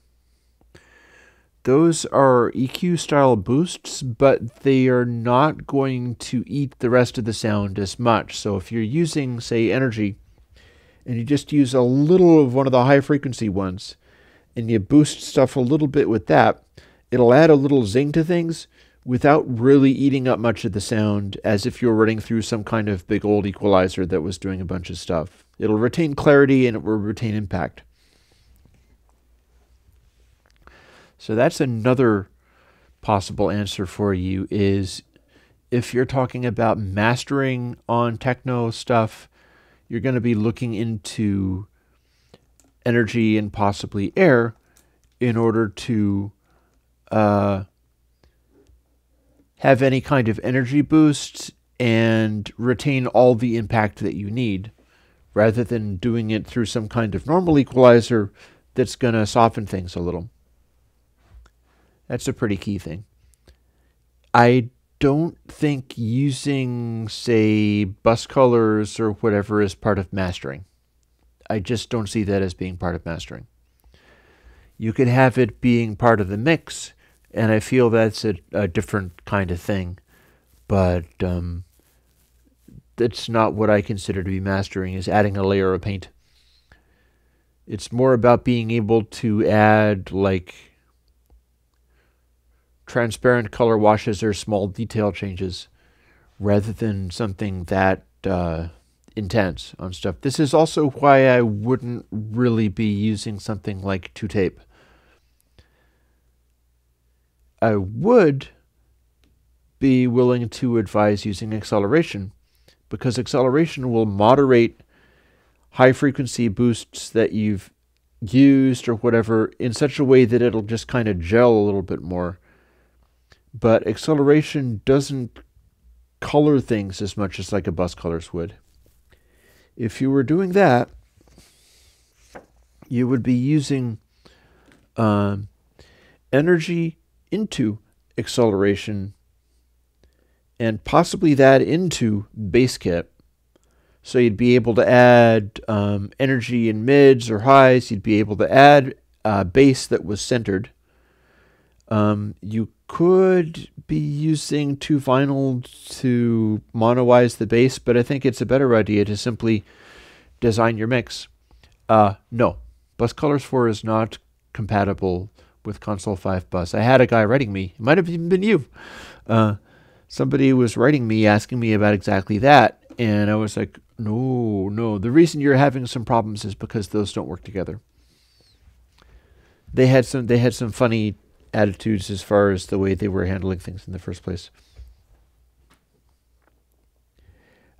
Those are EQ style boosts, but they are not going to eat the rest of the sound as much. So if you're using, say, energy, and you just use a little of one of the high frequency ones, and you boost stuff a little bit with that, it'll add a little zing to things without really eating up much of the sound, as if you're running through some kind of big old equalizer that was doing a bunch of stuff. It'll retain clarity and it will retain impact. So that's another possible answer for you, is if you're talking about mastering on techno stuff, you're going to be looking into energy and possibly air in order to have any kind of energy boost and retain all the impact that you need, rather than doing it through some kind of normal equalizer that's going to soften things a little. That's a pretty key thing. I don't think using, say, bus colors or whatever is part of mastering. I just don't see that as being part of mastering. You can have it being part of the mix, and I feel that's a different kind of thing. But that's not what I consider to be mastering, is adding a layer of paint. It's more about being able to add, like, transparent color washes or small detail changes rather than something that intense on stuff. This is also why I wouldn't really be using something like 2-tape. I would be willing to advise using acceleration, because acceleration will moderate high frequency boosts that you've used or whatever in such a way that it'll just kind of gel a little bit more. But acceleration doesn't color things as much as like a bus colors would. If you were doing that, you would be using energy into acceleration and possibly that into bass kit. So you'd be able to add energy in mids or highs. You'd be able to add bass that was centered. You could be using 2Vinyl to monoize the bass, but I think it's a better idea to simply design your mix. No, Bus Colors 4 is not compatible with Console 5 Bus. I had a guy writing me, it might have even been you. Somebody was writing me asking me about exactly that, And I was like, no. The reason you're having some problems is because those don't work together. They had some funny attitudes as far as the way they were handling things in the first place.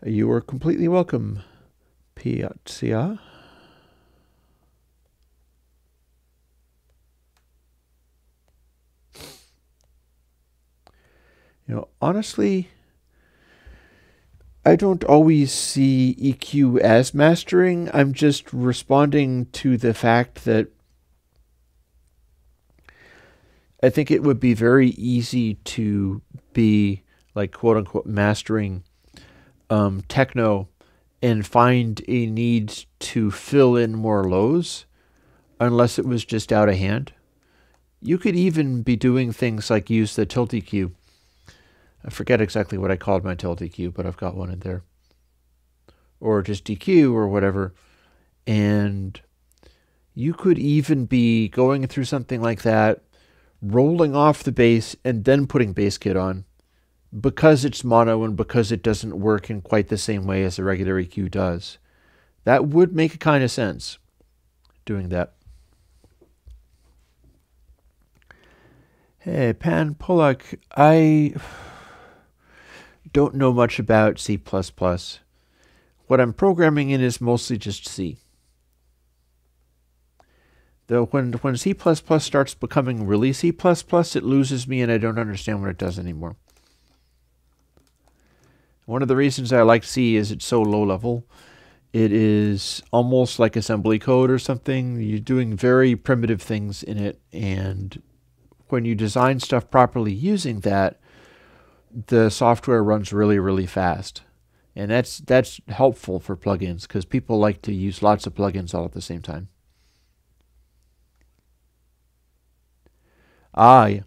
You are completely welcome, Piazza. Honestly, I don't always see EQ as mastering. I'm just responding to the fact that I think it would be very easy to be like quote unquote mastering techno and find a need to fill in more lows unless it was just out of hand. You could even be doing things like use the tilt EQ. I forget exactly what I called my tilt EQ, but I've got one in there. Or just EQ or whatever. And you could even be going through something like that, rolling off the bass and then putting bass kit on because it's mono and because it doesn't work in quite the same way as a regular EQ does. That would make a kind of sense, doing that. Hey, Pan Polak, I don't know much about C++. What I'm programming in is mostly just C. Though when C++ starts becoming really C++, it loses me and I don't understand what it does anymore. One of the reasons I like C is it's so low level. It is almost like assembly code or something. You're doing very primitive things in it, and when you design stuff properly using that, the software runs really, really fast. And that's helpful for plugins because people like to use lots of plugins all at the same time. I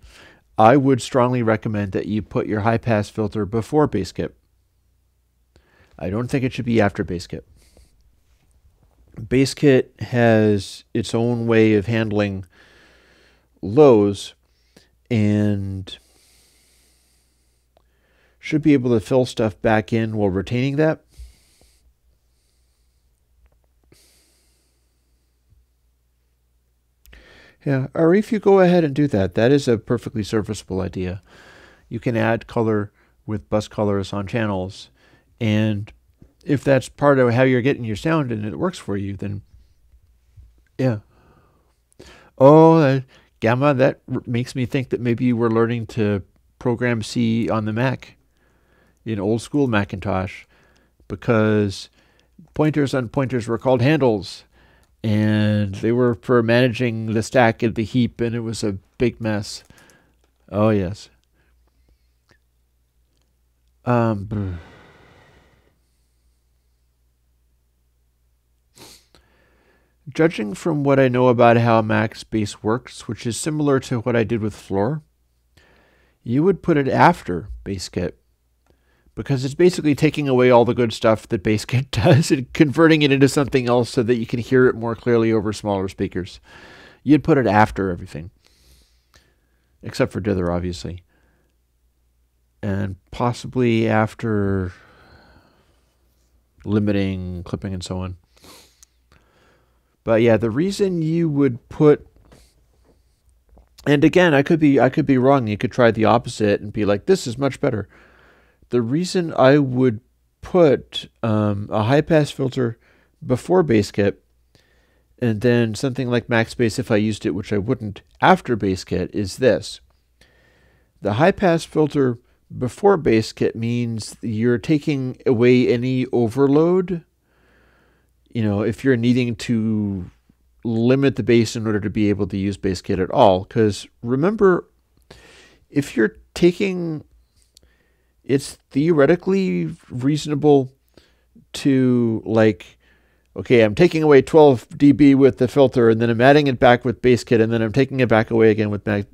would strongly recommend that you put your high-pass filter before BassKit. I don't think it should be after BassKit. BassKit has its own way of handling lows and should be able to fill stuff back in while retaining that. Yeah, or if you go ahead and do that, that is a perfectly serviceable idea. You can add color with bus colors on channels, and if that's part of how you're getting your sound and it works for you, then yeah. Oh, Gamma, that makes me think that maybe you were learning to program C on the Mac in old school Macintosh, because pointers on pointers were called handles, and they were for managing the stack and the heap, and it was a big mess. Oh, yes. Judging from what I know about how Mac's bass works, which is similar to what I did with Floor, you would put it after BassKit, because it's basically taking away all the good stuff that BassKit does and converting it into something else so that you can hear it more clearly over smaller speakers. You'd put it after everything, except for dither, obviously, and possibly after limiting, clipping, and so on. But yeah, the reason you would put, and again, I could be wrong. You could try the opposite and be like, this is much better. The reason I would put a high-pass filter before BassKit, and then something like Max Bass, if I used it, which I wouldn't, after BassKit, is this. The high-pass filter before BassKit means you're taking away any overload. You know, if you're needing to limit the bass in order to be able to use BassKit at all. Because remember, if you're taking, it's theoretically reasonable to, like, okay, I'm taking away 12 dB with the filter, and then I'm adding it back with BassKit, and then I'm taking it back away again with Mac.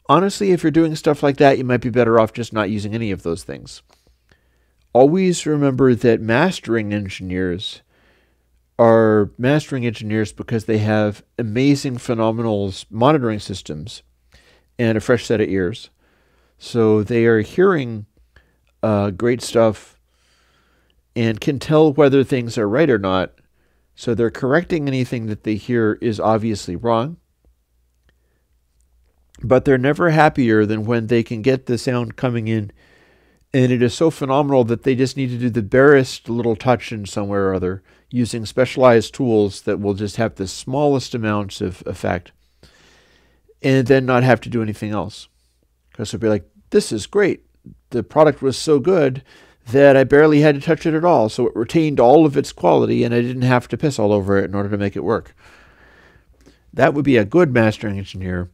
Honestly, if you're doing stuff like that, you might be better off just not using any of those things. Always remember that mastering engineers are mastering engineers because they have amazing, phenomenal monitoring systems and a fresh set of ears. So they are hearing great stuff and can tell whether things are right or not. So they're correcting anything that they hear is obviously wrong. But they're never happier than when they can get the sound coming in, and it is so phenomenal that they just need to do the barest little touch in somewhere or other using specialized tools that will just have the smallest amounts of effect and then not have to do anything else. Because they'll be like, this is great. The product was so good that I barely had to touch it at all. So it retained all of its quality and I didn't have to piss all over it in order to make it work. That would be a good mastering engineer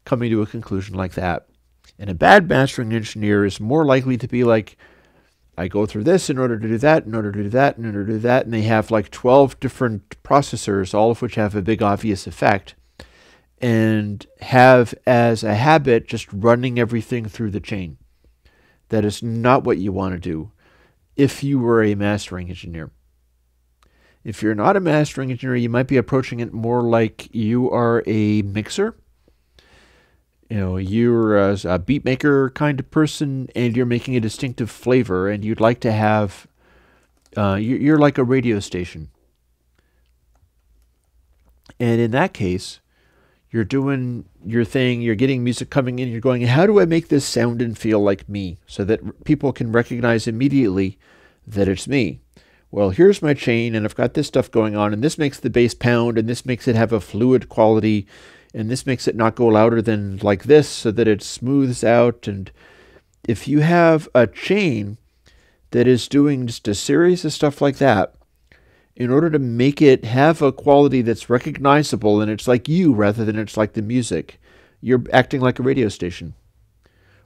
coming to a conclusion like that. And a bad mastering engineer is more likely to be like, I go through this in order to do that, in order to do that, in order to do that, and they have like 12 different processors, all of which have a big obvious effect, and have as a habit just running everything through the chain. That is not what you want to do if you were a mastering engineer. If you're not a mastering engineer, you might be approaching it more like you are a mixer. You know, you're a beat maker kind of person, and you're making a distinctive flavor, and you'd like to have, you're like a radio station. And in that case, you're doing your thing, you're getting music coming in, you're going, how do I make this sound and feel like me so that people can recognize immediately that it's me? Well, here's my chain, and I've got this stuff going on, and this makes the bass pound, and this makes it have a fluid quality, and this makes it not go louder than like this so that it smooths out. And if you have a chain that is doing just a series of stuff like that, in order to make it have a quality that's recognizable and it's like you rather than it's like the music, you're acting like a radio station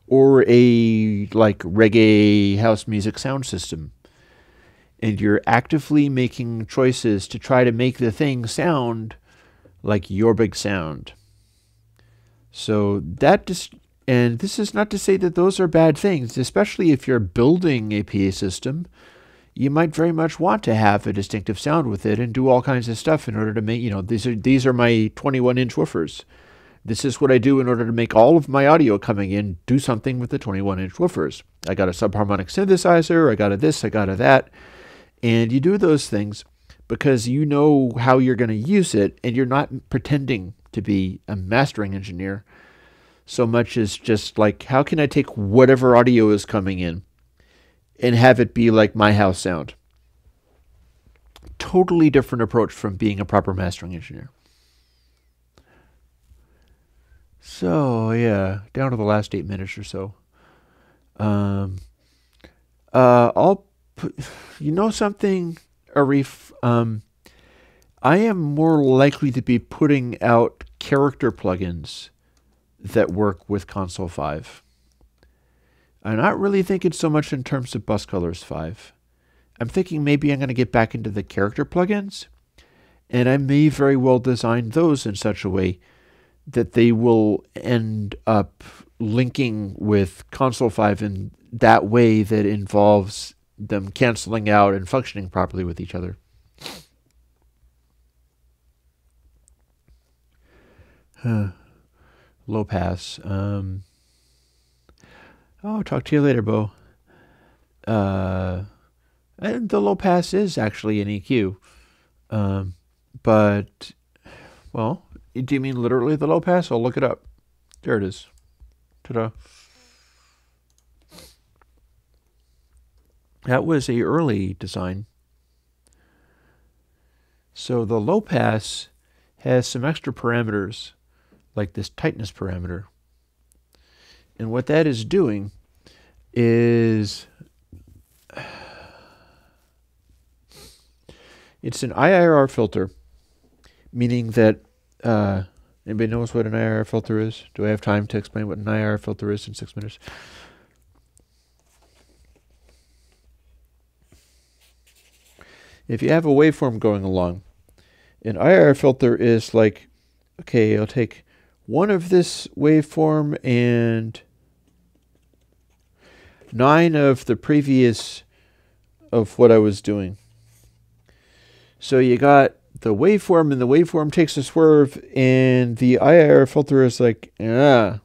or a like reggae house music sound system. And you're actively making choices to try to make the thing sound like your big sound. So and this is not to say that those are bad things, especially if you're building a PA system. You might very much want to have a distinctive sound with it and do all kinds of stuff in order to make, these are my 21-inch woofers. This is what I do in order to make all of my audio coming in do something with the 21-inch woofers. I got a subharmonic synthesizer, I got a this, I got a that. And you do those things because you know how you're going to use it, and you're not pretending to be a mastering engineer so much as just like, how can I take whatever audio is coming in and have it be like my house sound? Totally different approach from being a proper mastering engineer. So, yeah, down to the last 8 minutes or so. I'll put, something, Arif, I am more likely to be putting out character plugins that work with Console 5. I'm not really thinking so much in terms of Bus Colors 5. I'm thinking maybe I'm going to get back into the character plugins, and I may very well design those in such a way that they will end up linking with Console 5 in that way that involves them canceling out and functioning properly with each other. Low pass. I'll talk to you later, Bo. And the low pass is actually an EQ. But, well, do you mean literally the low pass? I'll look it up. There it is. Ta-da. That was a early design. So the low pass has some extra parameters, like this tightness parameter. And what that is doing is it's an IIR filter, meaning that anybody knows what an IIR filter is? Do I have time to explain what an IIR filter is in 6 minutes? If you have a waveform going along, an IIR filter is like, okay, I'll take one of this waveform and 9 of the previous of what I was doing. So you got the waveform, and the waveform takes a swerve, and the IIR filter is like, it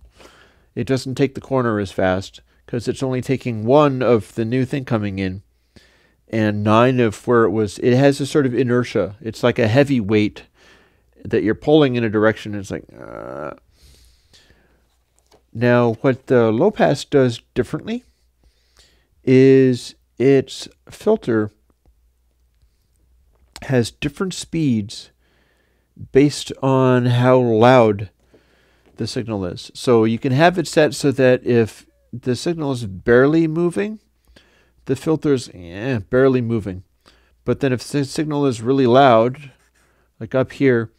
doesn't take the corner as fast because it's only taking one of the new thing coming in. and 9 of where it was. It has a sort of inertia. It's like a heavy weight that you're pulling in a direction. It's like, Now, what the low pass does differently is its filter has different speeds based on how loud the signal is. So you can have it set so that if the signal is barely moving, the filter's barely moving. But then if the signal is really loud, like up here,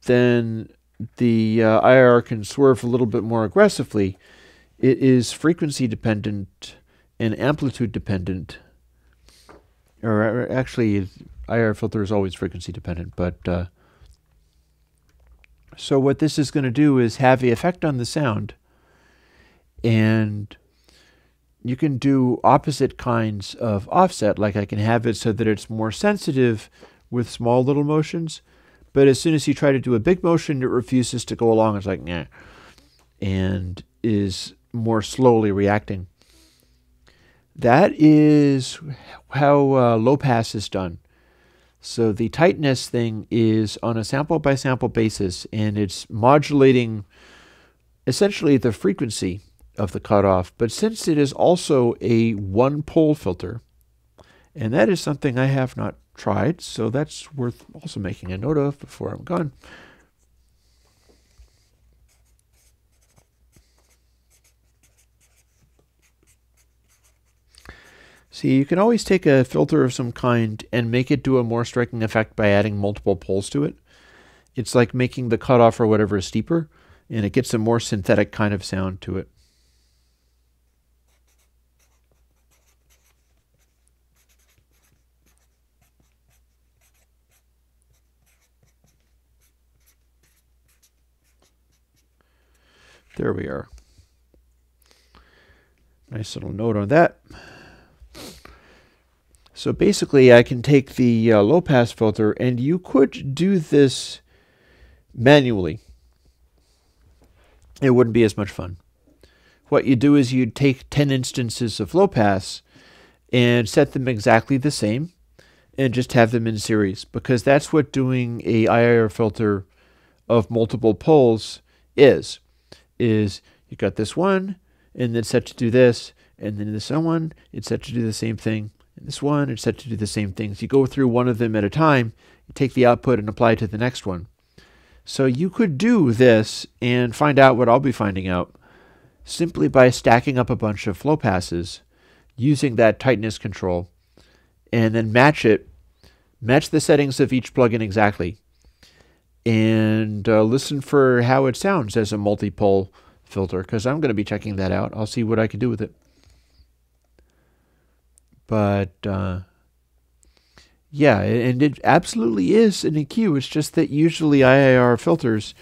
then the IR can swerve a little bit more aggressively. It is frequency dependent and amplitude dependent. Or actually, IR filter is always frequency dependent. But so what this is going to do is have the effect on the sound, and you can do opposite kinds of offset. Like I can have it so that it's more sensitive with small little motions, but as soon as you try to do a big motion, it refuses to go along. It's like, nah, and is more slowly reacting. That is how low pass is done. So the tightness thing is on a sample by sample basis, and it's modulating essentially the frequency of the cutoff. But since it is also a one pole filter, and that is something I have not tried, so that's worth also making a note of before I'm gone. See, you can always take a filter of some kind and make it do a more striking effect by adding multiple poles to it. It's like making the cutoff or whatever steeper, and it gets a more synthetic kind of sound to it. There we are. Nice little note on that. So basically, I can take the low pass filter, and you could do this manually. It wouldn't be as much fun. What you do is you take 10 instances of low pass and set them exactly the same and just have them in series, because that's what doing a IR filter of multiple poles is you got this one, and then it's set to do this, and then this one, it's set to do the same thing. And this one, it's set to do the same things. You go through one of them at a time, you take the output and apply it to the next one. So you could do this and find out what I'll be finding out simply by stacking up a bunch of flow passes using that tightness control, and then match the settings of each plugin exactly, and listen for how it sounds as a multi-pole filter, because I'm going to be checking that out. I'll see what I can do with it. But yeah, and it absolutely is an EQ. It's just that usually IIR filters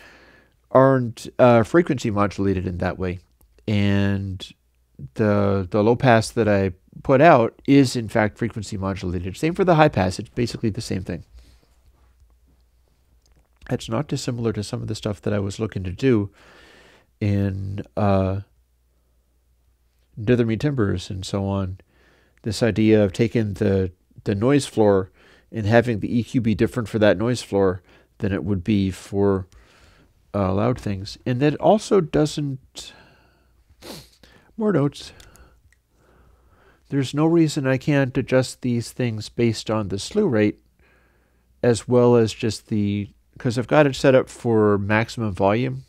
aren't frequency modulated in that way. And the low pass that I put out is in fact frequency modulated. Same for the high pass. It's basically the same thing. It's not dissimilar to some of the stuff that I was looking to do in Dither Timbers and so on. This idea of taking the noise floor and having the EQ be different for that noise floor than it would be for loud things. And that also doesn't... More notes. There's no reason I can't adjust these things based on the slew rate as well as just the... Because I've got it set up for maximum volume.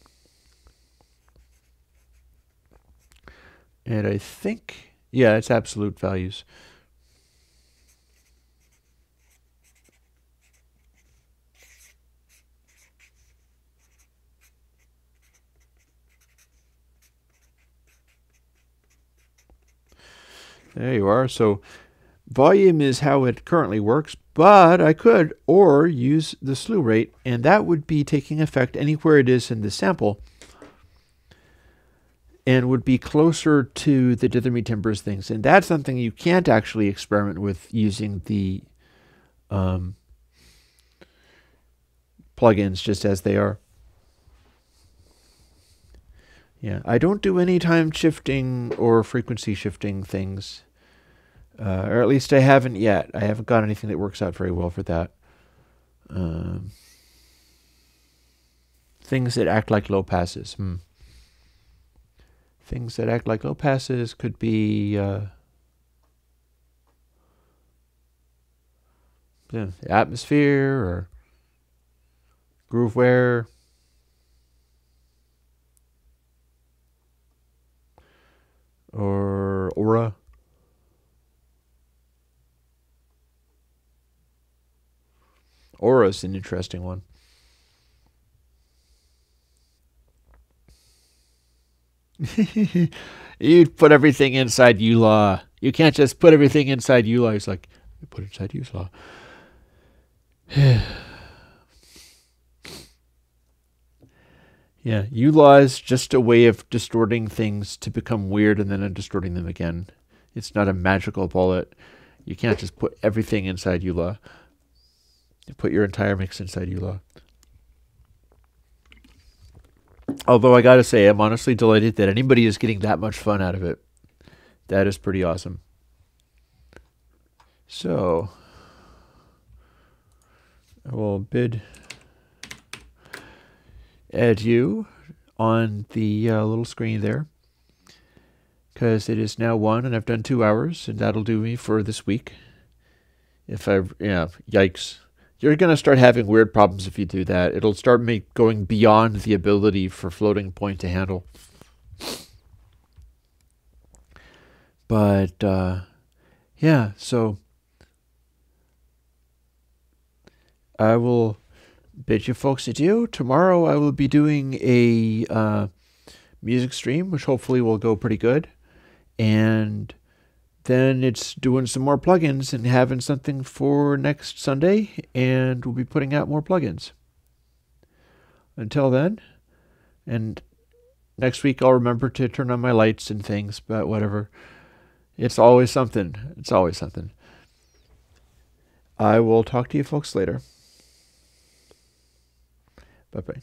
And I think... Yeah, it's absolute values. There you are. So volume is how it currently works, but I could or use the slew rate, and that would be taking effect anywhere it is in the sample, and would be closer to the Dither Timbers things. And that's something you can't actually experiment with using the plugins just as they are. Yeah, I don't do any time shifting or frequency shifting things Or at least I haven't yet. I haven't got anything that works out very well for that. Things that act like low passes. Things that act like low passes could be the atmosphere or grooveware. Or aura. Aura is an interesting one. You put everything inside ULaw. You can't just put everything inside ULaw. It's like, you put it inside ULaw. Yeah, ULaw is just a way of distorting things to become weird and then undistorting them again. It's not a magical bullet. You can't just put everything inside ULaw. You put your entire mix inside ULaw. Although I gotta say, I'm honestly delighted that anybody is getting that much fun out of it. That is pretty awesome. So, I will bid adieu on the little screen there, because it is now 1 and I've done 2 hours, and that'll do me for this week. Yikes. You're going to start having weird problems if you do that. It'll start going beyond the ability for floating point to handle. But, yeah, so I will bid you folks adieu. Tomorrow I will be doing a music stream, which hopefully will go pretty good. And then it's doing some more plugins and having something for next Sunday, and we'll be putting out more plugins. Until then, and next week I'll remember to turn on my lights and things, but whatever. It's always something. It's always something. I will talk to you folks later. Bye-bye.